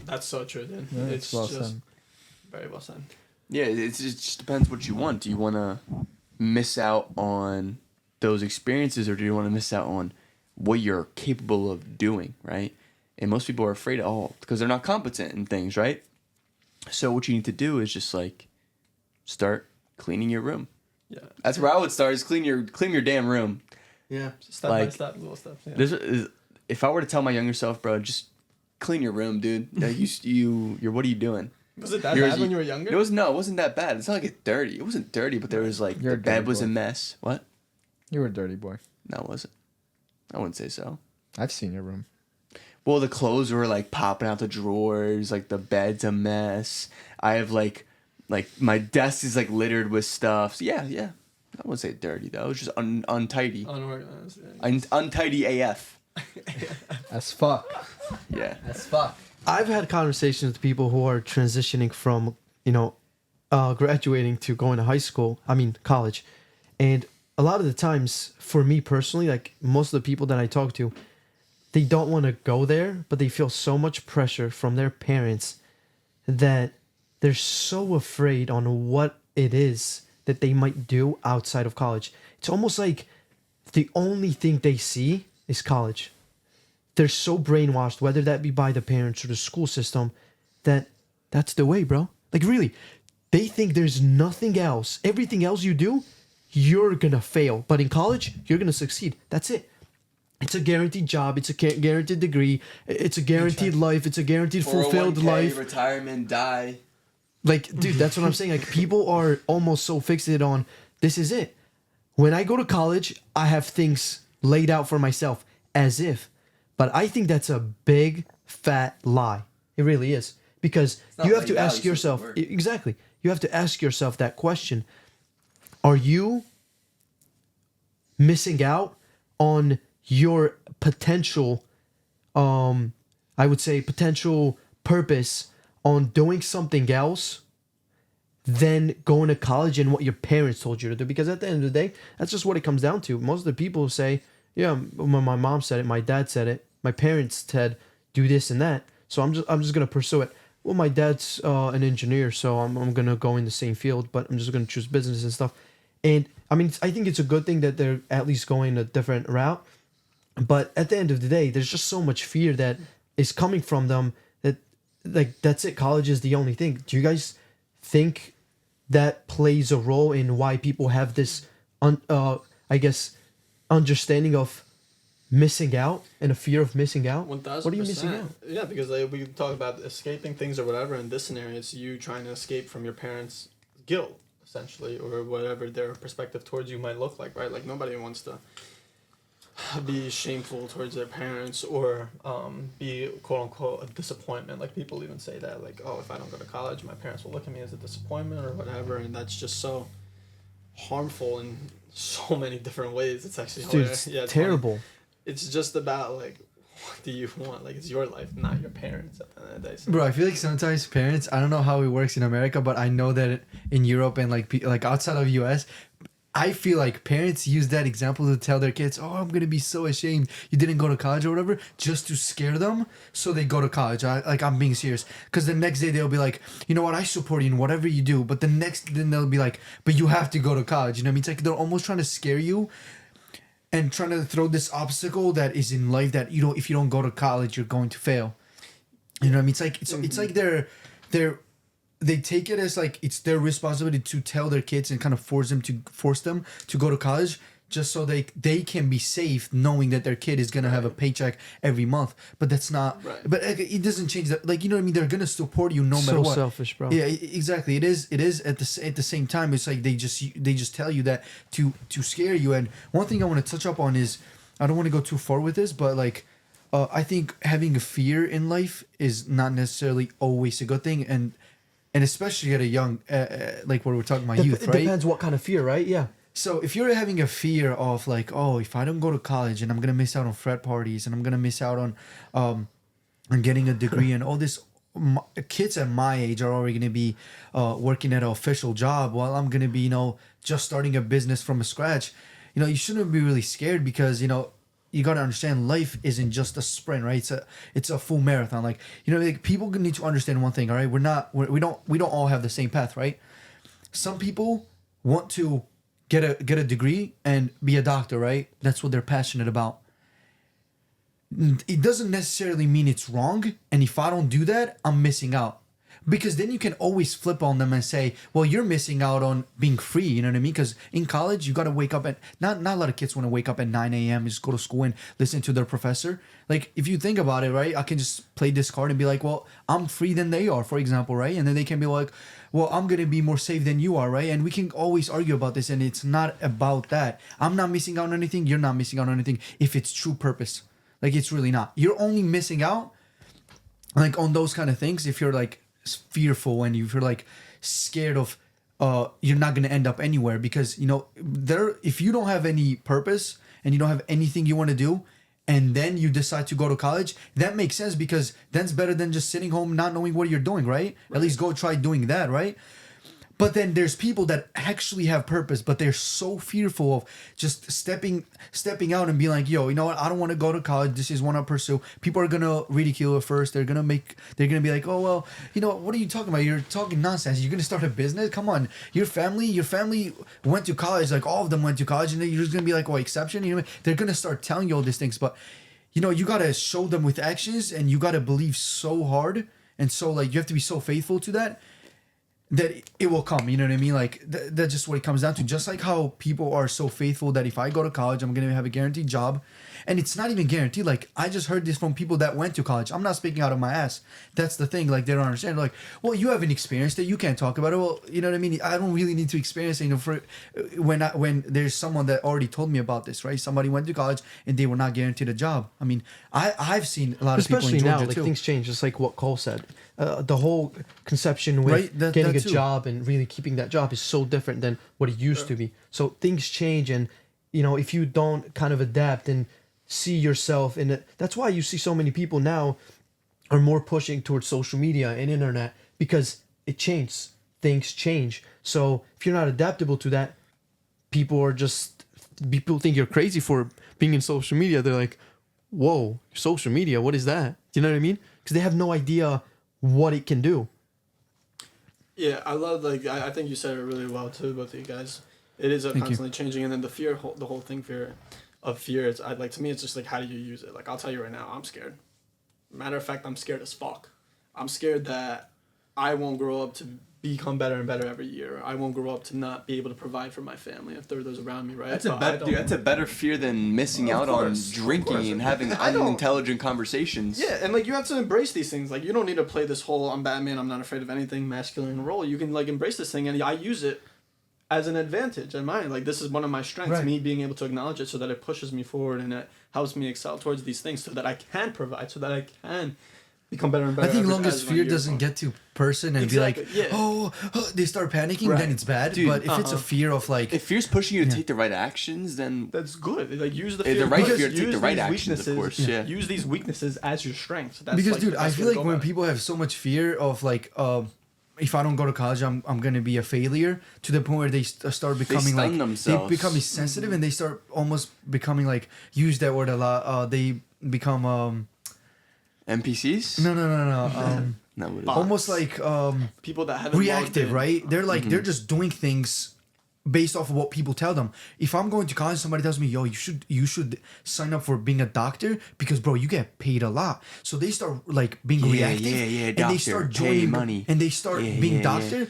That's so true, dude. Yeah, it's well just said. very well said. Yeah, it just depends what you want. Do you want to miss out on those experiences, or do you want to miss out on what you're capable of doing, right? And most people are afraid of all because they're not competent in things, right? So what you need to do is just like start cleaning your room. Yeah. That's where I would start. Is clean your damn room. Yeah. Step by Like, step, little steps. Yeah. This is, if I were to tell my younger self, bro, just clean your room, dude. Like, you're what are you doing? Was it that Yours- bad when you were younger? It wasn't that bad. It's not like it's dirty. It wasn't dirty, but there was like You're the a dirty bed was a boy. mess. What? You were a dirty boy. No, it wasn't. I wouldn't say so. I've seen your room. Well, the clothes were like popping out the drawers. Like the bed's a mess. I have like my desk is like littered with stuff. So yeah. I wouldn't say dirty though. It was just untidy. Unorganized. Yeah. Untidy AF. As fuck. Yeah. As fuck. I've had conversations with people who are transitioning from, graduating to going to college. And a lot of the times, for me personally, like most of the people that I talk to, they don't want to go there, but they feel so much pressure from their parents that they're so afraid on what it is that they might do outside of college. It's almost like the only thing they see is college. They're so brainwashed, whether that be by the parents or the school system, that that's the way, bro. Like really, they think there's nothing else. Everything else you do, you're gonna fail. But in college, you're gonna succeed. That's it. It's a guaranteed job. It's a guaranteed degree. It's a guaranteed life. It's a guaranteed fulfilled 401k, Oh, life. retirement, die. Like, dude, that's what I'm saying. Like, people are almost so fixated on this is it. When I go to college, I have things laid out for myself as if. But I think that's a big, fat lie. It really is. Because not you have laid to out, ask it's just a yourself, word. exactly. You have to ask yourself that question. Are you missing out on your potential I would say, potential purpose on doing something else than going to college and what your parents told you to do. Because at the end of the day, that's just what it comes down to. Most of the people say, yeah, my mom said it, my dad said it, my parents said, do this and that. So I'm just gonna pursue it. Well, my dad's an engineer, so I'm gonna go in the same field, but I'm just gonna choose business and stuff. And I mean, I think it's a good thing that they're at least going a different route. But at the end of the day, there's just so much fear that is coming from them that, like, that's it. College is the only thing. Do you guys think that plays a role in why people have this, I guess, understanding of missing out and a fear of missing out? 1000%. What are you missing out? Yeah, because like, we talk about escaping things or whatever. In this scenario, it's you trying to escape from your parents' guilt, essentially, or whatever their perspective towards you might look like, right? Like, nobody wants to be shameful towards their parents or be quote unquote a disappointment. Like, people even say that, like, oh, if I don't go to college, my parents will look at me as a disappointment or whatever, and that's just so harmful in so many different ways. It's actually Dude, it's terrible. Funny. It's just about, like, what do you want? Like, it's your life, not your parents at the end of the day. So. Bro, I feel like sometimes parents, I don't know how it works in America, but I know that in Europe and like outside of US, I feel like parents use that example to tell their kids, oh, I'm going to be so ashamed you didn't go to college or whatever, just to scare them so they go to college. I'm being serious. Because the next day they'll be like, you know what, I support you in whatever you do. But then they'll be like, but you have to go to college. You know what I mean? It's like they're almost trying to scare you and trying to throw this obstacle that is in life that, you know, if you don't go to college, you're going to fail. You know what I mean? It's like they take it as like it's their responsibility to tell their kids and kind of force them to go to college just so they can be safe knowing that their kid is gonna have a paycheck every month. But that's not right. But it doesn't change that, like, you know what I mean? They're gonna support you no matter what. So selfish, bro. Yeah, exactly. It is at the same time, it's like they just tell you that to scare you. And one thing I want to touch up on is, I don't want to go too far with this, but like I think having a fear in life is not necessarily always a good thing, and especially at a young, like where we're talking about youth, It right? depends what kind of fear, right? Yeah. So if you're having a fear of like, oh, if I don't go to college and I'm gonna miss out on frat parties and I'm gonna miss out on getting a degree and all this, kids at my age are already gonna be working at an official job while I'm gonna be, you know, just starting a business from scratch. You know, you shouldn't be really scared because, you know, you gotta understand life isn't just a sprint, right? It's a full marathon. Like, you know, like, people need to understand one thing, all right? We don't all have the same path, right? Some people want to get a degree and be a doctor, right? That's what they're passionate about. It doesn't necessarily mean it's wrong, and if I don't do that, I'm missing out. Because then you can always flip on them and say, well, you're missing out on being free, you know what I mean? Because in college, you got to wake up at, not a lot of kids want to wake up at 9 a.m. and just go to school and listen to their professor. Like, if you think about it, right, I can just play this card and be like, well, I'm free than they are, for example, right? And then they can be like, well, I'm going to be more safe than you are, right? And we can always argue about this, and it's not about that. I'm not missing out on anything. You're not missing out on anything if it's true purpose. Like, it's really not. You're only missing out, like, on those kind of things if you're, like, fearful and if you're, like, scared of you're not going to end up anywhere. Because, you know, if you don't have any purpose and you don't have anything you want to do, and then you decide to go to college, that makes sense, because that's better than just sitting home not knowing what you're doing, right? At least go try doing that, right? But then there's people that actually have purpose, but they're so fearful of just stepping out and being like, yo, you know what? I don't want to go to college. This is what I pursue. People are going to ridicule it first. They're going to be like, oh, well, you know, what are you talking about? You're talking nonsense. You're going to start a business? Come on. Your family went to college. Like, all of them went to college, and then you're just going to be like, oh, exception? You know, they're going to start telling you all these things. But, you know, you got to show them with actions, and you got to believe so hard. And so, like, you have to be so faithful to that it will come, you know what I mean? Like, that's just what it comes down to. Just like how people are so faithful that if I go to college, I'm going to have a guaranteed job. And it's not even guaranteed. Like, I just heard this from people that went to college. I'm not speaking out of my ass. That's the thing. Like, they don't understand. They're like, well, you haven't experienced it. You can't talk about it. Well, you know what I mean? I don't really need to experience it, you know, for when there's someone that already told me about this, right? Somebody went to college and they were not guaranteed a job. I mean, I've seen a lot of people in especially Georgia now, like, too. things change, just like what Cole said. The whole conception with Right, getting that a too. job and really keeping that job is so different than what it used to be. So things change, and, you know, if you don't kind of adapt and see yourself in it, that's why you see so many people now are more pushing towards social media and internet because it changes. Things change. So if you're not adaptable to that, people think you're crazy for being in social media. They're like, whoa, social media, what is that? Do you know what I mean? Because they have no idea what it can do. Yeah, I love, like, I think you said it really well too, both of you guys. It is constantly changing, and then the whole thing of fear is, like, to me, it's just like, how do you use it? Like, I'll tell you right now, I'm scared. Matter of fact, I'm scared as fuck. I'm scared that I won't grow up to become better and better every year. I won't grow up to not be able to provide for my family if there are those around me, right? That's a better fear than missing out on drinking and having unintelligent conversations. Yeah, and, like, you have to embrace these things. Like, you don't need to play this whole I'm Batman, I'm not afraid of anything masculine role. You can, like, embrace this thing, and I use it as an advantage in mine. Like, this is one of my strengths, Right. me being able to acknowledge it so that it pushes me forward and it helps me excel towards these things so that I can provide, so that I can become better and better. I think every- long as my fear years doesn't go. get to person and Exactly, be like, yeah. oh, they start panicking, Right. then it's bad. Dude, but if it's a fear of like, If fear's pushing you to take the right actions, then That's good. Like, use the the fear. right because fear, take use the right these actions, of weaknesses- course, yeah. Use these weaknesses as your strengths. That's, because like, dude, the I best feel way to like go when about it. people have so much fear of like, if I don't go to college, I'm gonna be a failure, to the point where they start becoming stun like themselves. they become sensitive and they start almost becoming like, use that word a lot. They become NPCs? no No, what is it? almost like people that haven't reactive, logged in. right? They're like they're just doing things based off of what people tell them. If I'm going to college, somebody tells me, "Yo, you should sign up for being a doctor because, bro, you get paid a lot." So they start like being reactive, and they doctor, start pay joining money. and they start Yeah, being yeah, doctor.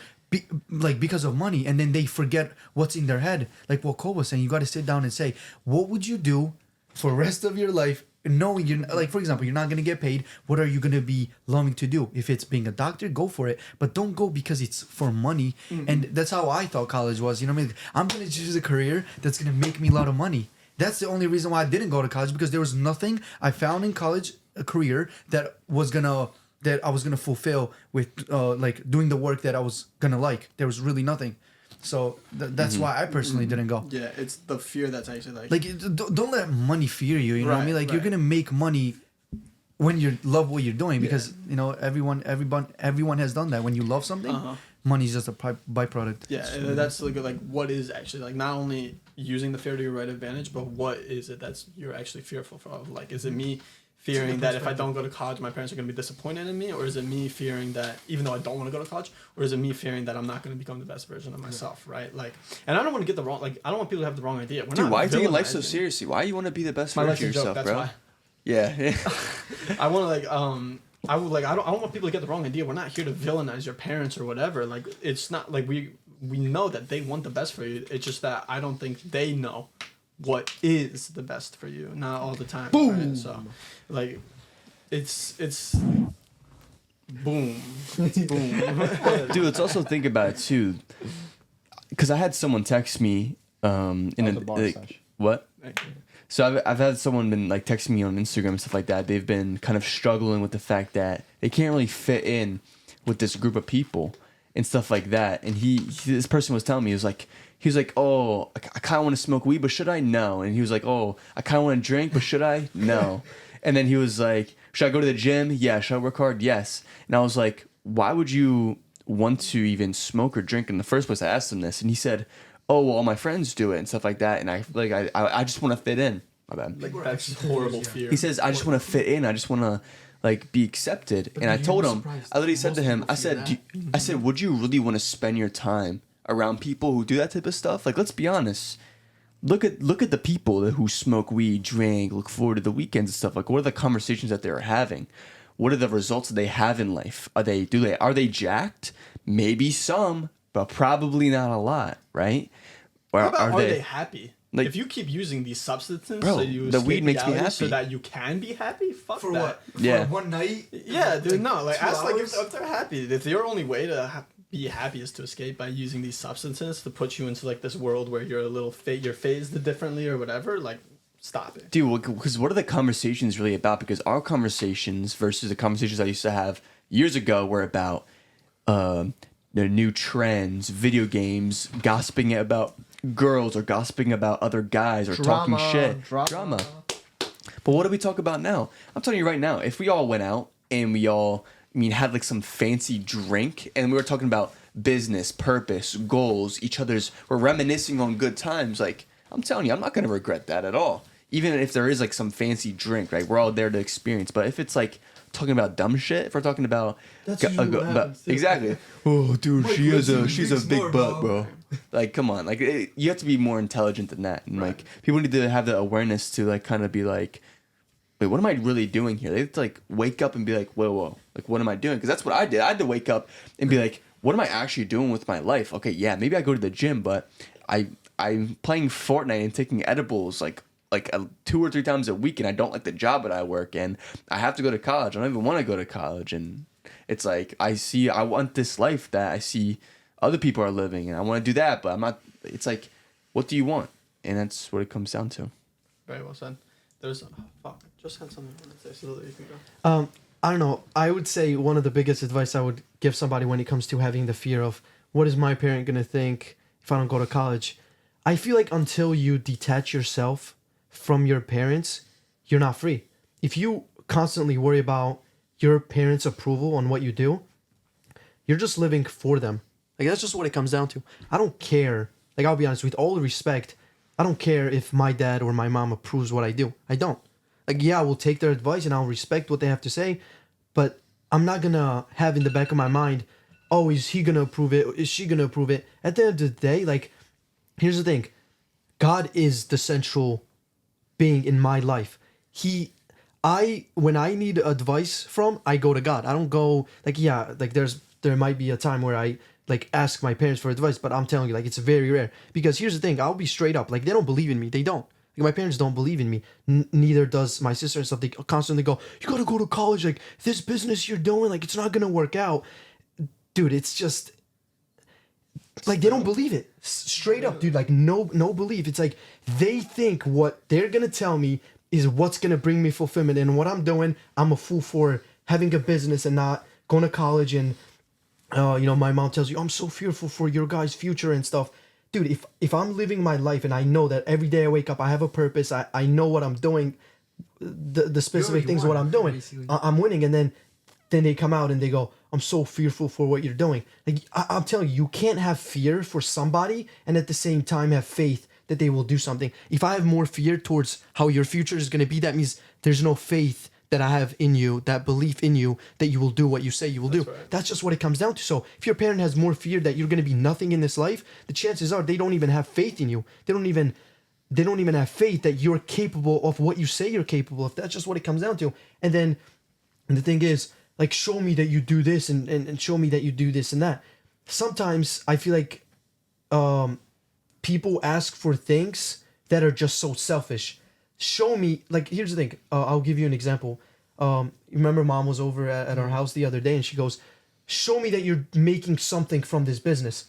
Like because of money, and then they forget what's in their head. Like what Cole was saying, you got to sit down and say, what would you do for the rest of your life, knowing you're like, for example, you're not gonna get paid. What are you gonna be loving to do? If it's being a doctor, go for it, but don't go because it's for money. And that's how I thought college was. You know what I mean? I'm gonna choose a career that's gonna make me a lot of money. That's the only reason why I didn't go to college, because there was nothing I found in college, a career that I was gonna fulfill with like doing the work that I was gonna like. There was really nothing. So that's why I personally didn't go. Yeah, it's the fear that's actually Like don't let money fear you. You know what I mean? Like you're gonna make money when you love what you're doing, because you know everyone has done that. When you love something, money's just a byproduct. Yeah, and that's like what is actually, like, not only using the fear to your right advantage, but what is it that's you're actually fearful of? Like, is it me fearing that if I don't go to college, my parents are going to be disappointed in me? Or is it me fearing that even though I don't want to go to college? Or is it me fearing that I'm not going to become the best version of myself, right? Like, and I don't want to get the wrong, like, I don't want people to have the wrong idea. Dude, why are you taking life so seriously? Why you want to be the best My version life's of a joke, yourself, that's bro? why. Yeah. I want to, like, I would, like, I don't want people to get the wrong idea. We're not here to villainize your parents or whatever. Like, it's not like we know that they want the best for you. It's just that I don't think they know what is the best for you. Not all the time. Boom. Right? So, like, it's boom. It's boom. Dude, let's also think about it too, because I had someone text me in the bar like, sesh. what? So I've had someone been like texting me on Instagram and stuff like that. They've been kind of struggling with the fact that they can't really fit in with this group of people and stuff like that. And this person was telling me, he was like, oh, I kind of want to smoke weed, but should I? No. And he was like, oh, I kind of want to drink, but should I? No. And then he was like, should I go to the gym? Yeah. Should I work hard? Yes. And I was like, why would you want to even smoke or drink in the first place? I asked him this, and he said, oh, well, all my friends do it and stuff like that, and I just want to fit in. My bad. Like, that's horrible fear. He says, I just want to fit in. I just want to like be accepted. And I told him, I literally said to him, I said, would you really want to spend your time around people who do that type of stuff? Like, let's be honest. Look at the people who smoke weed, drink, look forward to the weekends and stuff. Like, what are the conversations that they're having? What are the results that they have in life? Are they jacked? Maybe some, but probably not a lot, right? Or How about, are they happy? Like, if you keep using these substances, bro, so you the escape weed makes me reality happy. so that you can be happy. Fuck For that. what? Yeah. For one night? Yeah, dude. No, like, 2 ask like hours? if they're happy. If your only way to be happy is to escape by using these substances to put you into like this world where you're a little you're phased differently or whatever, like, stop it. Dude, because what are the conversations really about? Because our conversations versus the conversations I used to have years ago were about the new trends, video games, gossiping about girls or gossiping about other guys or talking shit. Drama. But what do we talk about now? I'm telling you right now, if we all went out and we all, had like some fancy drink, and we were talking about business, purpose, goals, we're reminiscing on good times. Like, I'm telling you, I'm not going to regret that at all. Even if there is like some fancy drink, right? We're all there to experience. But if it's like talking about dumb shit, if we're talking about That's usually what happens, too. exactly. Oh, dude, she's a big butt, bro. Like, come on, like you have to be more intelligent than that, and like people need to have the awareness to like kind of be like, wait, what am I really doing here? They have to like wake up and be like, whoa, like what am I doing? Because that's what I did. I had to wake up and be like, what am I actually doing with my life? Okay, yeah, maybe I go to the gym, but I'm playing Fortnite and taking edibles like 2 or 3 times a week, and I don't like the job that I work in. I have to go to college. I don't even want to go to college, and it's like I want this life that I see other people are living, and I want to do that, but I'm not. It's like, what do you want? And that's what it comes down to. Very well said. Just had something I wanted to say, so you can go. I don't know. I would say one of the biggest advice I would give somebody when it comes to having the fear of what is my parent gonna think if I don't go to college. I feel like until you detach yourself from your parents, you're not free. If you constantly worry about your parents' approval on what you do, you're just living for them. Like, that's just what it comes down to. I don't care. Like, I'll be honest, with all the respect, I don't care if my dad or my mom approves what I do. I don't. Like, yeah, I will take their advice and I'll respect what they have to say, but I'm not gonna have in the back of my mind, oh, is he gonna approve it? Is she gonna approve it? At the end of the day, like, here's the thing. God is the central being in my life. When I need advice from, I go to God. I don't go, like, yeah, like there might be a time where I like ask my parents for advice, but I'm telling you, like, it's very rare. Because here's the thing, I'll be straight up, like, they don't believe in me. They don't. Like, my parents don't believe in me. Neither does my sister and stuff. They constantly go, you gotta go to college, like, this business you're doing, like, it's not gonna work out. Dude, it's just, like, they don't believe it. Straight up, dude, like, no belief. It's like, they think what they're gonna tell me is what's gonna bring me fulfillment. And what I'm doing, I'm a fool for having a business and not going to college. And my mom tells you, I'm so fearful for your guys' future and stuff. Dude, if I'm living my life and I know that every day I wake up, I have a purpose, I know what I'm doing, the specific things what I'm doing, I'm winning. And then they come out and they go, I'm so fearful for what you're doing. Like, I'm telling you, you can't have fear for somebody and at the same time have faith that they will do something. If I have more fear towards how your future is going to be, that means there's no faith that I have in you, that belief in you, that you will do what you say you will do. Right. That's just what it comes down to. So if your parent has more fear that you're going to be nothing in this life, the chances are they don't even have faith in you. They don't even have faith that you're capable of what you say you're capable of. That's just what it comes down to. And then the thing is, like, show me that you do this and show me that you do this and that. Sometimes I feel like people ask for things that are just so selfish. Show me, like, here's the thing. I'll give you an example. Remember, Mom was over at our house the other day, and she goes, "Show me that you're making something from this business."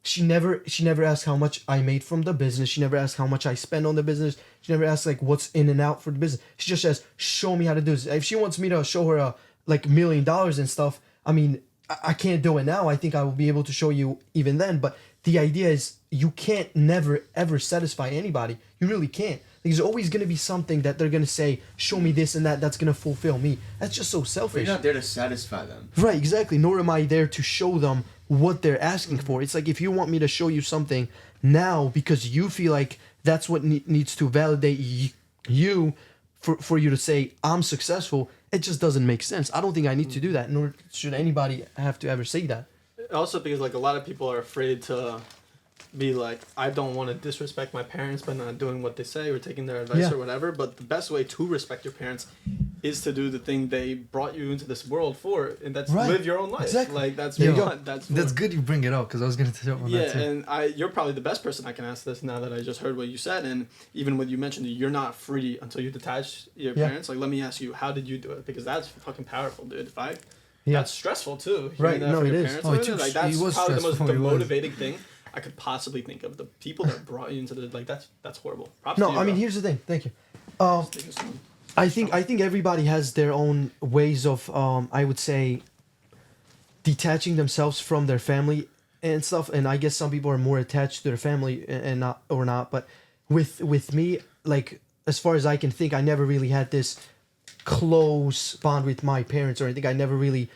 She never asked how much I made from the business. She never asked how much I spend on the business. She never asked, like, what's in and out for the business. She just says, "Show me how to do this." If she wants me to show her $1 million and stuff, I mean, I can't do it now. I think I will be able to show you even then. But the idea is, you can't never ever satisfy anybody. You really can't. There's always going to be something that they're going to say, show me this and that's going to fulfill me. That's just so selfish. But you're not there to satisfy them. Right, exactly. Nor am I there to show them what they're asking for. It's like, if you want me to show you something now because you feel like that's what needs to validate you for you to say, I'm successful, it just doesn't make sense. I don't think I need to do that, nor should anybody have to ever say that. Also, because, like, a lot of people are afraid to be like, I don't want to disrespect my parents by not doing what they say or taking their advice or whatever. But the best way to respect your parents is to do the thing they brought you into this world for, and that's live your own life. Exactly. Like, that's that's good you bring it up, because I was gonna tell you that too. And you're probably the best person I can ask this now that I just heard what you said. And even when you mentioned that you're not free until you detach your parents, like, let me ask you, how did you do it? Because that's fucking powerful, dude. That's stressful too. Right? No, it is. That's probably the most demotivating thing I could possibly think of. The people that brought you into that's horrible. Props to you, I mean, here's the thing. Thank you. I think everybody has their own ways of I would say detaching themselves from their family and stuff. And I guess some people are more attached to their family and not. But with me, like, as far as I can think, I never really had this close bond with my parents or anything. I never really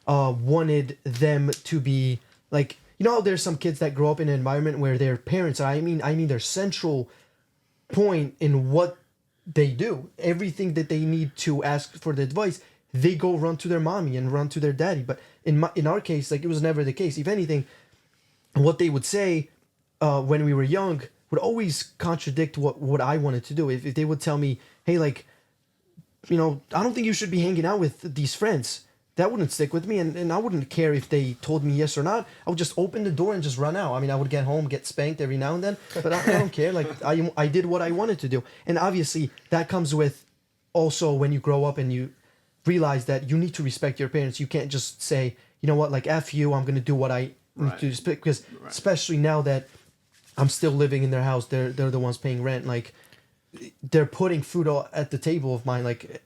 wanted them to be like, you know how there's some kids that grow up in an environment where their parents are, I mean their central point in what they do, everything that they need to ask for the advice, they go run to their mommy and run to their daddy. But in our case, like, it was never the case. If anything, what they would say when we were young would always contradict what I wanted to do. If they would tell me, hey, like, you know, I don't think you should be hanging out with these friends, that wouldn't stick with me, and I wouldn't care if they told me yes or not. I would just open the door and just run out. I mean, I would get home, get spanked every now and then, but I don't care. Like, I did what I wanted to do. And obviously that comes with also when you grow up and you realize that you need to respect your parents. You can't just say, you know what, like, F you, I'm going to do what I need to do. Because especially now that I'm still living in their house, they're the ones paying rent. Like, they're putting food at the table of mine. Like,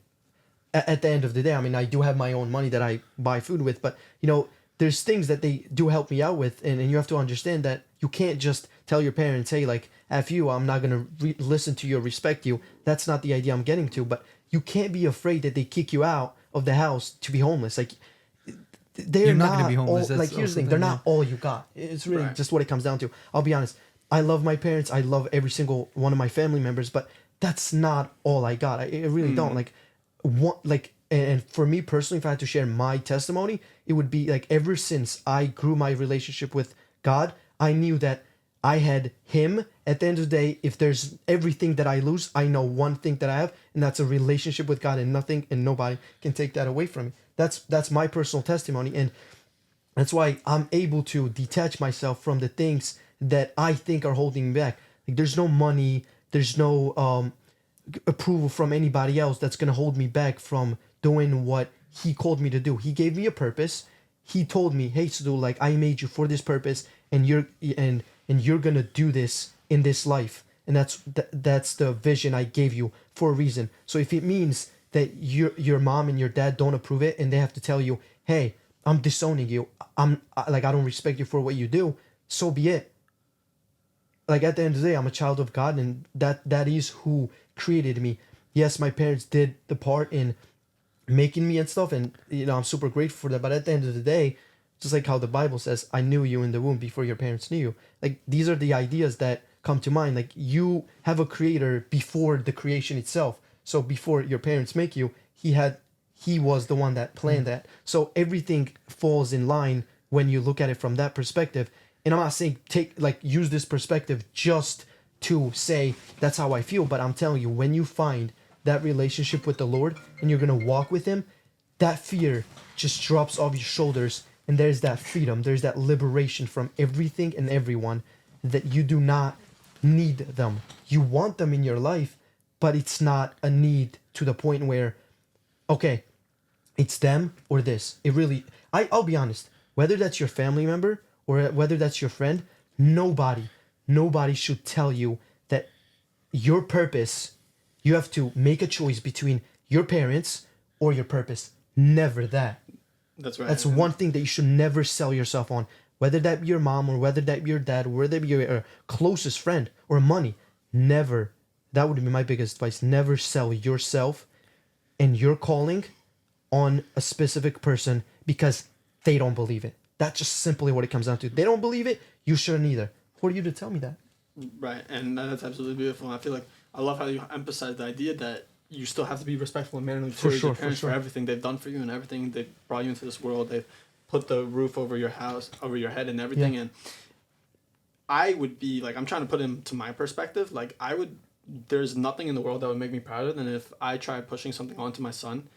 at the end of the day, I mean, I do have my own money that I buy food with, but, you know, there's things that they do help me out with, and you have to understand that you can't just tell your parents, hey, like, F you, I'm not going to listen to you or respect you. That's not the idea I'm getting to, but you can't be afraid that they kick you out of the house to be homeless. Like, they're not going to be homeless. Like, here's the thing, they're not all you got. It's really just what it comes down to. I'll be honest, I love my parents, I love every single one of my family members, but that's not all I got. I really don't. Like, and for me personally, if I had to share my testimony, it would be like, ever since I grew my relationship with God, I knew that I had him. At the end of the day, if there's everything that I lose, I know one thing that I have, and that's a relationship with God, and nothing and nobody can take that away from me. That's my personal testimony, and that's why I'm able to detach myself from the things that I think are holding me back. Like, there's no money, there's no approval from anybody else that's gonna hold me back from doing what he called me to do. He gave me a purpose. He told me, hey, Sadu, like, I made you for this purpose, and you're gonna do this in this life, and that's the vision I gave you for a reason. So if it means that your mom and your dad don't approve it, and they have to tell you, hey, I'm disowning you, I don't respect you for what you do, so be it. Like, at the end of the day, I'm a child of God, and that is who created me. Yes, my parents did the part in making me and stuff, and, you know, I'm super grateful for that. But at the end of the day, just like how the Bible says, I knew you in the womb before your parents knew you. Like, these are the ideas that come to mind. Like, you have a creator before the creation itself. So before your parents make you, he was the one that planned that. So everything falls in line when you look at it from that perspective. And I'm not saying use this perspective just to say that's how I feel, but I'm telling you, when you find that relationship with the Lord and you're gonna walk with him, that fear just drops off your shoulders, and there's that freedom, there's that liberation from everything and everyone, that you do not need them. You want them in your life, but it's not a need to the point where, okay, it's them or this. It really, I'll be honest, whether that's your family member or whether that's your friend, nobody should tell you that your purpose, you have to make a choice between your parents or your purpose. Never that. That's right. That's one thing that you should never sell yourself on. Whether that be your mom or whether that be your dad or whether that be your closest friend or money. Never. That would be my biggest advice. Never sell yourself and your calling on a specific person because they don't believe it. That's just simply what it comes down to. They don't believe it, you shouldn't either. Who are you to tell me that? Right, and that's absolutely beautiful. I feel like I love how you emphasize the idea that you still have to be respectful and manly towards your parents for everything they've done for you and everything they've brought you into this world. They've put the roof over your house, over your head, and everything. Yeah. And I would be like, I'm trying to put into my perspective. Like, there's nothing in the world that would make me prouder than if I tried pushing something onto my son,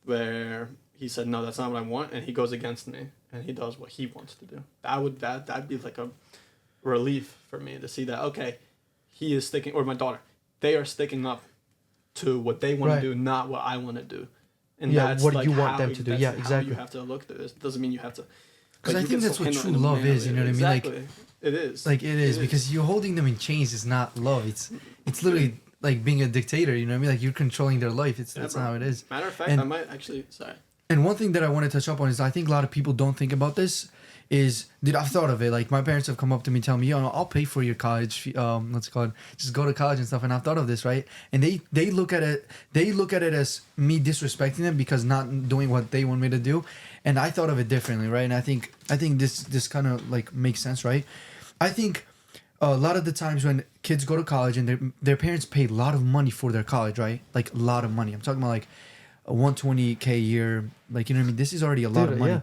where he said, no, that's not what I want, and he goes against me and he does what he wants to do. That'd be like a relief for me to see that, okay, he is sticking, or my daughter, they are sticking up to what they want to do, not what I want to do. And that's what you want them to do. Yeah, exactly. You have to look through this. It doesn't mean you have to. Because I think that's what true love is. You know what I mean? Exactly. Like, it is. Like, it is because you're holding them in chains is not love. It's literally like being a dictator. You know what I mean? Like, you're controlling their life. That's not how it is. Matter of fact, I might actually. Sorry. And one thing that I want to touch up on is I think a lot of people don't think about this is, dude, I've thought of it. Like my parents have come up to me, tell me, "Yo, I'll pay for your college. What's it called? Just go to college and stuff." And I've thought of this, right? And they look at it as me disrespecting them because not doing what they want me to do. And I thought of it differently, right? And I think this kind of like makes sense, right? I think a lot of the times when kids go to college and their parents pay a lot of money for their college, right? Like a lot of money. I'm talking about like a 120K a year. Like, you know what I mean? This is already a lot of money. Yeah.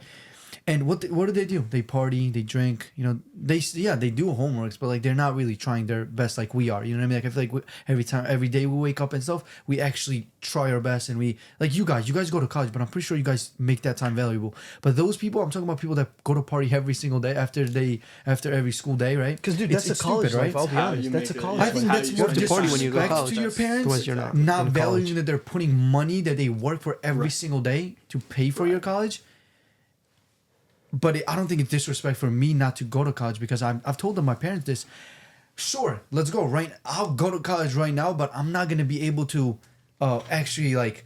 And what do? They party, they drink, you know, they do homeworks, but like they're not really trying their best like we are, you know what I mean? Like I feel like every day we wake up and stuff, we actually try our best, and we, like you guys go to college, but I'm pretty sure you guys make that time valuable. But those people, I'm talking about people that go to party every single day after every school day, right? Because dude, It's that's a college stupid, life. I'll be How honest. you That's a make it, college yeah. I think life. that's You more have to party when you go to disrespect college. to your parents, Otherwise you're not not in valuing college. that they're putting money that they work for every single day to pay for your college. But I don't think it's disrespect for me not to go to college because I've told them, my parents, this. Sure, let's go. Right, I'll go to college right now, but I'm not gonna be able to actually like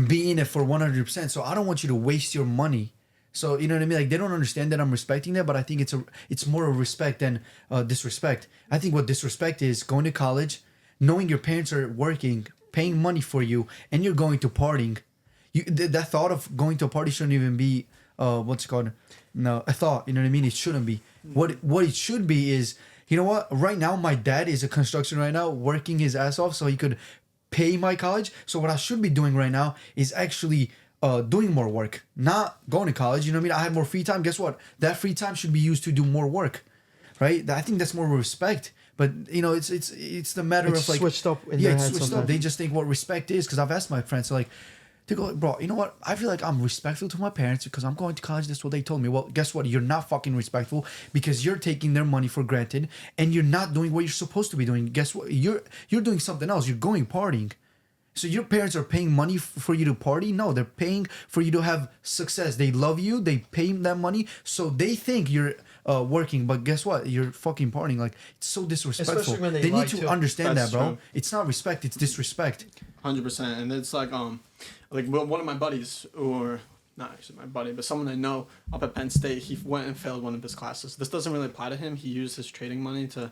be in it for 100%. So I don't want you to waste your money. So you know what I mean? Like they don't understand that I'm respecting that, but I think it's more of respect than disrespect. I think what disrespect is going to college, knowing your parents are working, paying money for you, and you're going to partying. That thought of going to a party shouldn't even be what's it called? No, a thought. You know what I mean? It shouldn't be. What it should be is, you know what? Right now, my dad is a construction right now, working his ass off so he could pay my college. So what I should be doing right now is actually doing more work, not going to college. You know what I mean? I have more free time. Guess what? That free time should be used to do more work, right? I think that's more respect. But you know, it's the matter It's of like switched up in their it's head switched up. sometimes. They just think what respect is. Because I've asked my friends, so like, they go, bro, you know what? I feel like I'm respectful to my parents because I'm going to college. That's what they told me. Well, guess what? You're not fucking respectful because you're taking their money for granted and you're not doing what you're supposed to be doing. Guess what? You're doing something else. You're going partying. So your parents are paying money for you to party? No, they're paying for you to have success. They love you. They pay that money. So they think you're working, but guess what? You're fucking partying. Like, it's so disrespectful. Especially when they need lie, to too. understand That's that, bro. true. It's not respect. It's disrespect. 100%. And it's like one of my buddies, or not actually my buddy, but someone I know up at Penn State, he went and failed one of his classes. This doesn't really apply to him. He used his trading money to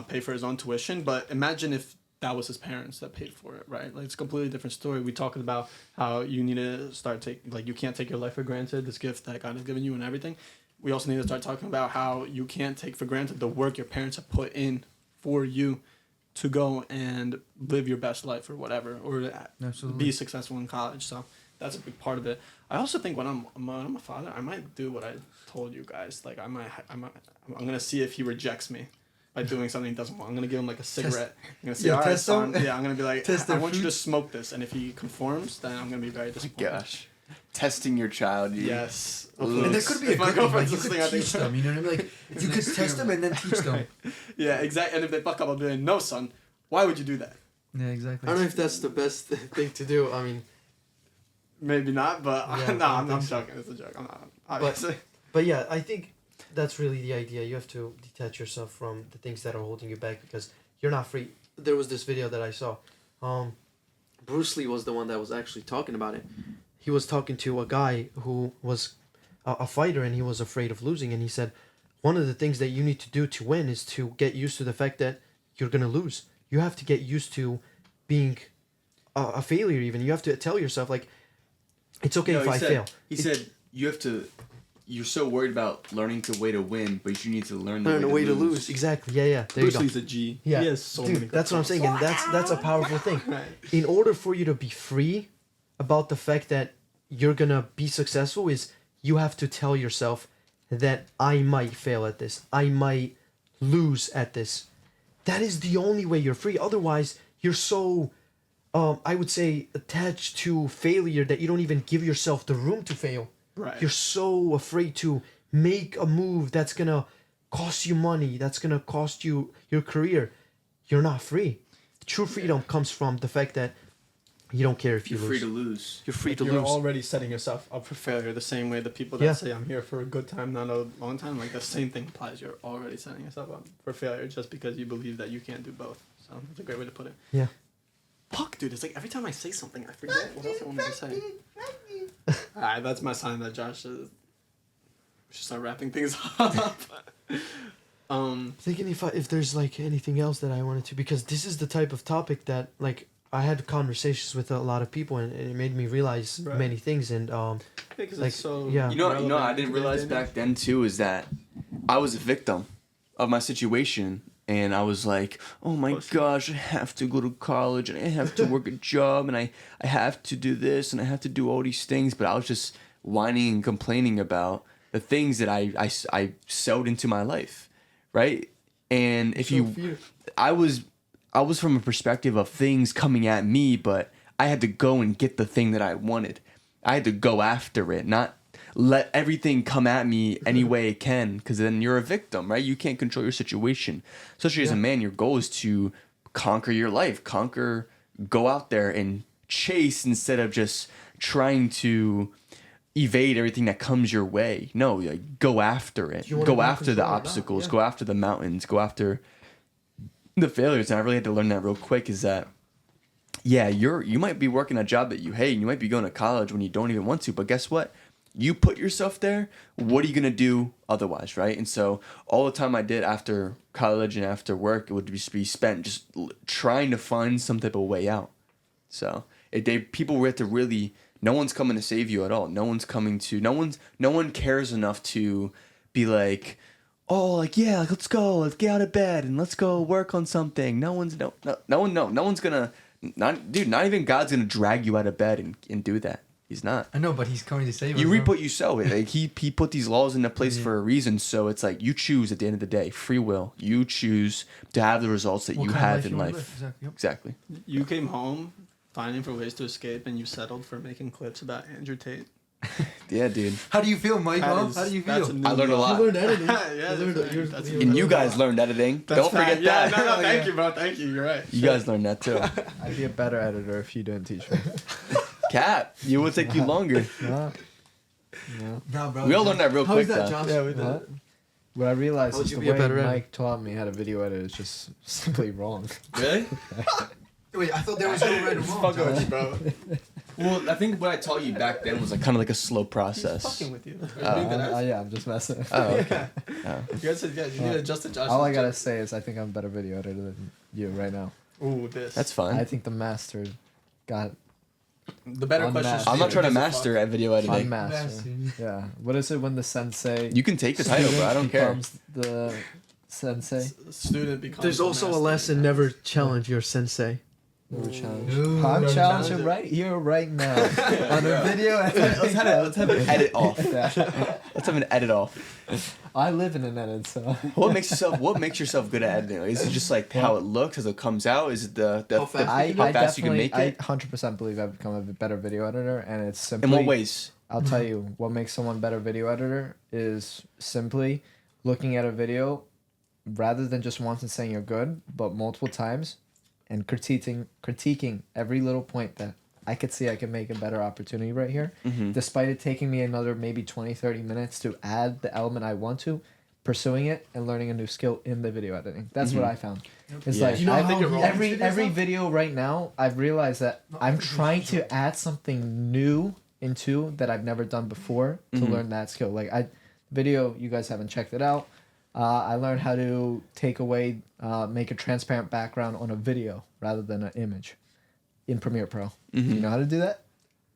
pay for his own tuition. But imagine if that was his parents that paid for it, right? Like, it's a completely different story. We talking about how you need to start taking, like, you can't take your life for granted, this gift that God has given you and everything. We also need to start talking about how you can't take for granted the work your parents have put in for you to go and live your best life or whatever, or Absolutely. be successful in college. So that's a big part of it. I also think when I'm a father, I might do what I told you guys. Like I'm gonna see if he rejects me by doing something he doesn't want. I'm gonna give him like a cigarette. I'm gonna say, Yeah, all right, test son. him. Yeah, I'm gonna be like, Test I their want you to fruits. smoke this, and if he conforms, then I'm gonna be very disappointed. Gosh, testing your child. Dude. Yes. Ooh. And there could be a If my good thing, like girlfriend's you could listening, I think teach them, you know what I mean? Like, you could test them and then teach them. Yeah, exactly. And if they fuck up, I'll be like, no, son, why would you do that? Yeah, exactly. I don't know if that's the best thing to do. I mean, Maybe not, but Yeah, no, I I'm think so. joking. It's a joke. I'm not. Obviously. but yeah, I think that's really the idea. You have to detach yourself from the things that are holding you back because you're not free. There was this video that I saw. Bruce Lee was the one that was actually talking about it. He was talking to a guy who was a fighter and he was afraid of losing. And he said, one of the things that you need to do to win is to get used to the fact that you're going to lose. You have to get used to being a failure even. You have to tell yourself, like, it's okay if I fail. He said you have to. You're so worried about learning the way to win, but you need to learn the Learn a way to lose. lose. Exactly. Yeah, yeah. There Bruce you go. Lee's a G. Yeah. He has so Dude, many. that's what I'm saying, and that's a powerful thing. Right. In order for you to be free about the fact that you're gonna be successful, is you have to tell yourself that I might fail at this. I might lose at this. That is the only way you're free. Otherwise, you're so, I would say, attached to failure that you don't even give yourself the room to fail. Right. You're so afraid to make a move that's gonna cost you money, that's gonna cost you your career. You're not free. True freedom comes from the fact that you don't care if you You're lose. free to lose. You're free Like, to you're lose. already setting yourself up for failure. The same way the people that Yeah. say I'm here for a good time, not a long time. Like the same thing applies. You're already setting yourself up for failure just because you believe that you can't do both. So that's a great way to put it. Yeah. Fuck, dude. It's like every time I say something, I forget what else I wanted to say. Alright, that's my sign that Josh is. We should start wrapping things up. Thinking if there's like anything else that I wanted to, because this is the type of topic that like I had conversations with a lot of people, and it made me realize Right. many things. And Because like, it's so yeah. You know, relevant I to didn't today's realize day and back then too is that I was a victim of my situation, and I was like, oh my gosh, I have to go to college, and I have to work a job, and I have to do this, and I have to do all these things, but I was just whining and complaining about the things that I sewed into my life, right? And if you, I was from a perspective of things coming at me, but I had to go and get the thing that I wanted. I had to go after it, not let everything come at me any way it can, because then you're a victim, right? You can't control your situation. Especially as a man, your goal is to conquer your life, go out there and chase instead of just trying to evade everything that comes your way. No, like, go after it. You wanna Go be in after the control or not, obstacles. yeah. Go after the mountains. Go after the failures. And I really had to learn that real quick is that, yeah, you might be working a job that you hate and you might be going to college when you don't even want to, but guess what? You put yourself there, what are you going to do otherwise, right? And so all the time I did after college and after work, it would just be spent just trying to find some type of way out. So people were to really, no one's coming to save you at all. No one cares enough to be like, oh, like, yeah, like, let's go, let's get out of bed and let's go work on something. No one's gonna, not even God's gonna drag you out of bed and do that. He's not. I know, but he's coming to save us. You reap though. what you sow. Like he put these laws into place for a reason. So it's like you choose at the end of the day, free will. You choose to have the results that What you kind of have in you wanna life. live. Exactly. Yep. Exactly. You came home finding for ways to escape, and you settled for making clips about Andrew Tate. Yeah, dude. How do you feel, Michael? That is- How do you that's feel? a new I learned a law. lot. You learned editing. Yeah, You that's learned right. that you're- That's you're- And you guys learned editing. That's Don't forget fact. Yeah, that. no, thank you, bro. Thank you. You're right. You guys learned that too. I'd be a better editor if you didn't teach me. Cat, you would take you longer. No. No. Nah, bro. We all learned that real How quick is that, though. Josh? Yeah, we did. What? What I realized How would is you the be a way better editor? Mike taught me how to video edit is just simply wrong. Really? Wait, I thought there was no right or wrong. Fucking with you, bro. Well, I think what I taught you back then was like kind of like a slow He's process. fucking with you. Yeah, I'm just messing. Oh, okay. You guys said, yeah, you need to adjust the Josh. All I gotta say is I think I'm a better video editor than you right now. Ooh, this. That's fine. I think the master got the better question. Unmasked. is I'm not trying to gives a master fuck. at video editing. unmaster. Yeah. What is it when the sensei You can take the title, but I don't care. becomes the sensei? Student becomes. There's also a master. lesson: never challenge your sensei. Never challenge. Ooh. I'm Never challenging challenge it. right here, right now, on a video. Let's have an edit off. Yeah. Let's have an edit off. I live in an edit, so What makes yourself good at editing? Like, is it just like how it looks as it comes out? Is it the How fast I fast you can definitely, make I it? 100% believe I've become a better video editor, and it's simply. In what ways? I'll tell you what makes someone better video editor is simply looking at a video rather than just once and saying you're good, but multiple times and critiquing every little point that I could see I could make a better opportunity right here. Mm-hmm. Despite it taking me another maybe 20, 30 minutes to add the element I want to, pursuing it and learning a new skill in the video editing. That's what I found. It's Yeah. like You know I've- how he every edits videos, video right now, I've realized that I'm trying to add something new into that I've never done before to Mhm. learn that skill. Like video, you guys haven't checked it out. I learned how to make a transparent background on a video rather than an image in Premiere Pro. Do you know how to do that?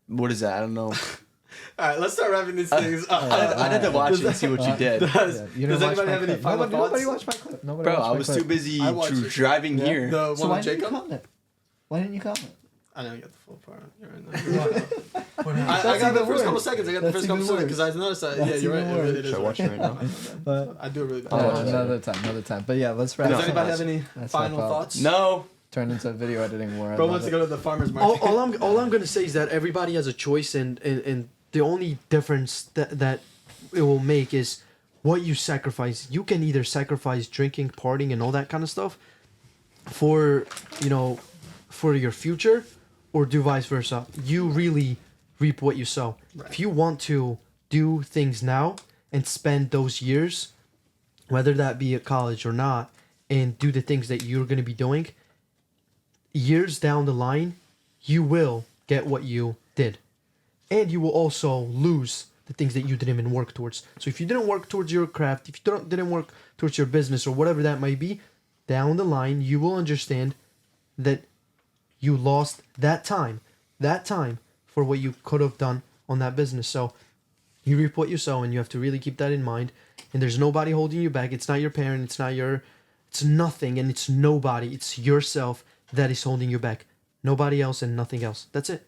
What is that? I don't know. All right, let's start wrapping these things up. I'd have to watch it and see what you did. Does, Yeah, you does didn't watch anybody my have any clip. final Nobody thoughts? watched my clip. Nobody Bro, watched I my was clip. too busy I watched it. driving Yeah. here. The So one why with didn't you Jacob? comment? Why didn't you comment? I didn't get the full part. You're right. What I happened? got the even first couple worse. seconds. I got the That's first couple even seconds because I noticed that. Yeah, That's you're right. even It really worse. is. Should I watch it right now? But I do a really bad I'll job. watch it. another time. But yeah, let's wrap Does it anybody up. have any That's final my fault. thoughts? No. Turn into video editing where Bro I wants love to it. go to the farmer's market. All I'm gonna say is that everybody has a choice, and the only difference that it will make is what you sacrifice. You can either sacrifice drinking, partying, and all that kind of stuff for for your future, or do vice versa. You really reap what you sow. Right. If you want to do things now and spend those years, whether that be at college or not, and do the things that you're going to be doing, years down the line, you will get what you did. And you will also lose the things that you didn't even work towards. So if you didn't work towards your craft, if you didn't work towards your business or whatever that might be, down the line you will understand that you lost that time for what you could have done on that business. So you reap what you sow, and you have to really keep that in mind. And there's nobody holding you back. It's not your parent. It's nothing, and it's nobody. It's yourself that is holding you back. Nobody else and nothing else. That's it.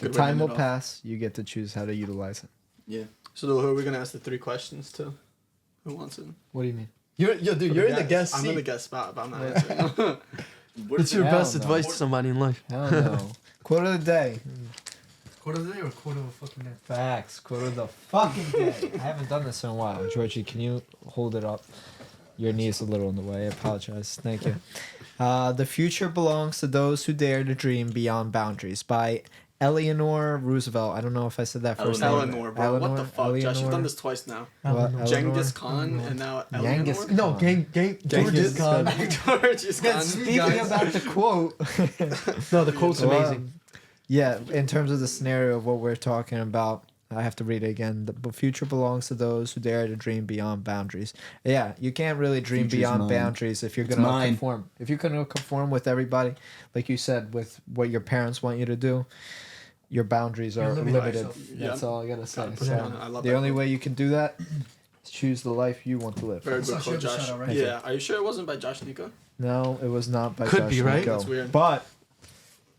The time will pass. You get to choose how to utilize it. Yeah. So who are we gonna ask the 3 questions to? Who wants it? What do you mean? You're in the guest I'm seat. in the guest spot, but I'm not answering. It's your Hell best no. advice to somebody in life. Hell no. Quote of the day. Quote of the day or quote of a fucking day? Facts. Quote of the fucking day. I haven't done this in a while. Georgie, can you hold it up? Your knee is a little in the way. I apologize. Thank you. The future belongs to those who dare to dream beyond boundaries, by Eleanor Roosevelt. I don't know if I said that first. Eleanor, bro. What the fuck, Josh? You've done this twice now. What, Genghis Khan and now Eleanor. Genghis No, Genghis Khan. Genghis Khan. Speaking about the quote. No, the quote's amazing. Yeah, in terms of the scenario of what we're talking about, I have to read it again. The future belongs to those who dare to dream beyond boundaries. Yeah, you can't really dream Future's beyond mine. boundaries if you're going to conform. If you're going to conform with everybody, like you said, with what your parents want you to do, your boundaries are limited. That's all I got to say. So I love the that only quote. way you can do that is choose the life you want to live. Very good quote, Josh. Shoutout, right? Yeah. Are you sure it wasn't by Josh Nico? No, it was not by Could Josh be, right? Nico. That's weird. But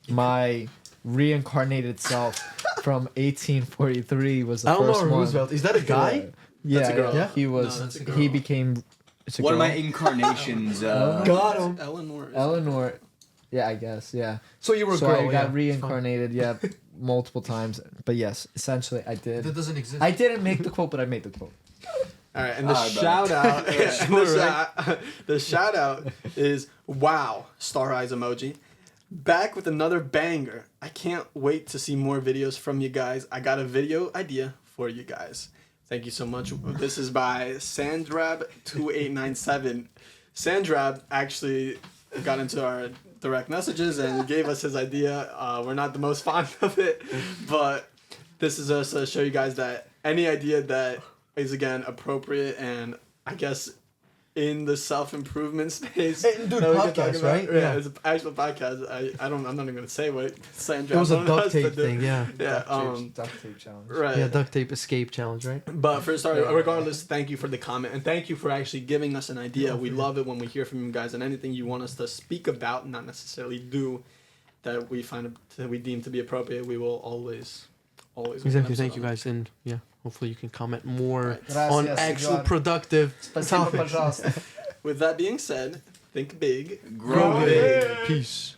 my reincarnated self from 1843 was the Eleanor first one. Roosevelt. Is that a guy? Yeah, That's a girl. yeah. He was. No, that's a girl. He became. It's a One of girl. my incarnations. Got him. Eleanor. Eleanor. Yeah, I guess. Yeah. So you were a So girl. I got yeah. reincarnated. Yeah, multiple times. But yes, essentially I did. That doesn't exist. I didn't make the quote, but I made the quote. All right, and the All right, shout out, Sure, the shout out is wow, star eyes emoji. Back with another banger. I can't wait to see more videos from you guys. I got a video idea for you guys. Thank you so much. This is by Sandrab2897. Sandrab actually got into our direct messages and gave us his idea. We're not the most fond of it, but this is us to show you guys that any idea that is, again, appropriate and I guess in the self-improvement space. Hey, dude, that we can talk podcast, about. right? Yeah, Yeah. it's an actual podcast. I'm not even going to say what Sandra It was a wanted duct us to tape do. thing, yeah. Yeah, Duct tape challenge. right. Yeah, duct tape escape challenge, right? But regardless, thank you for the comment and thank you for actually giving us an idea. We love it when we hear from you guys, and anything you want us to speak about, not necessarily do, that we deem to be appropriate, we will always. Exactly. Thank you guys, and yeah, hopefully you can comment more Gracias, on actual Eduardo. productive Спасибо, topics. пожалуйста. With that being said, think big, Grow big. Peace.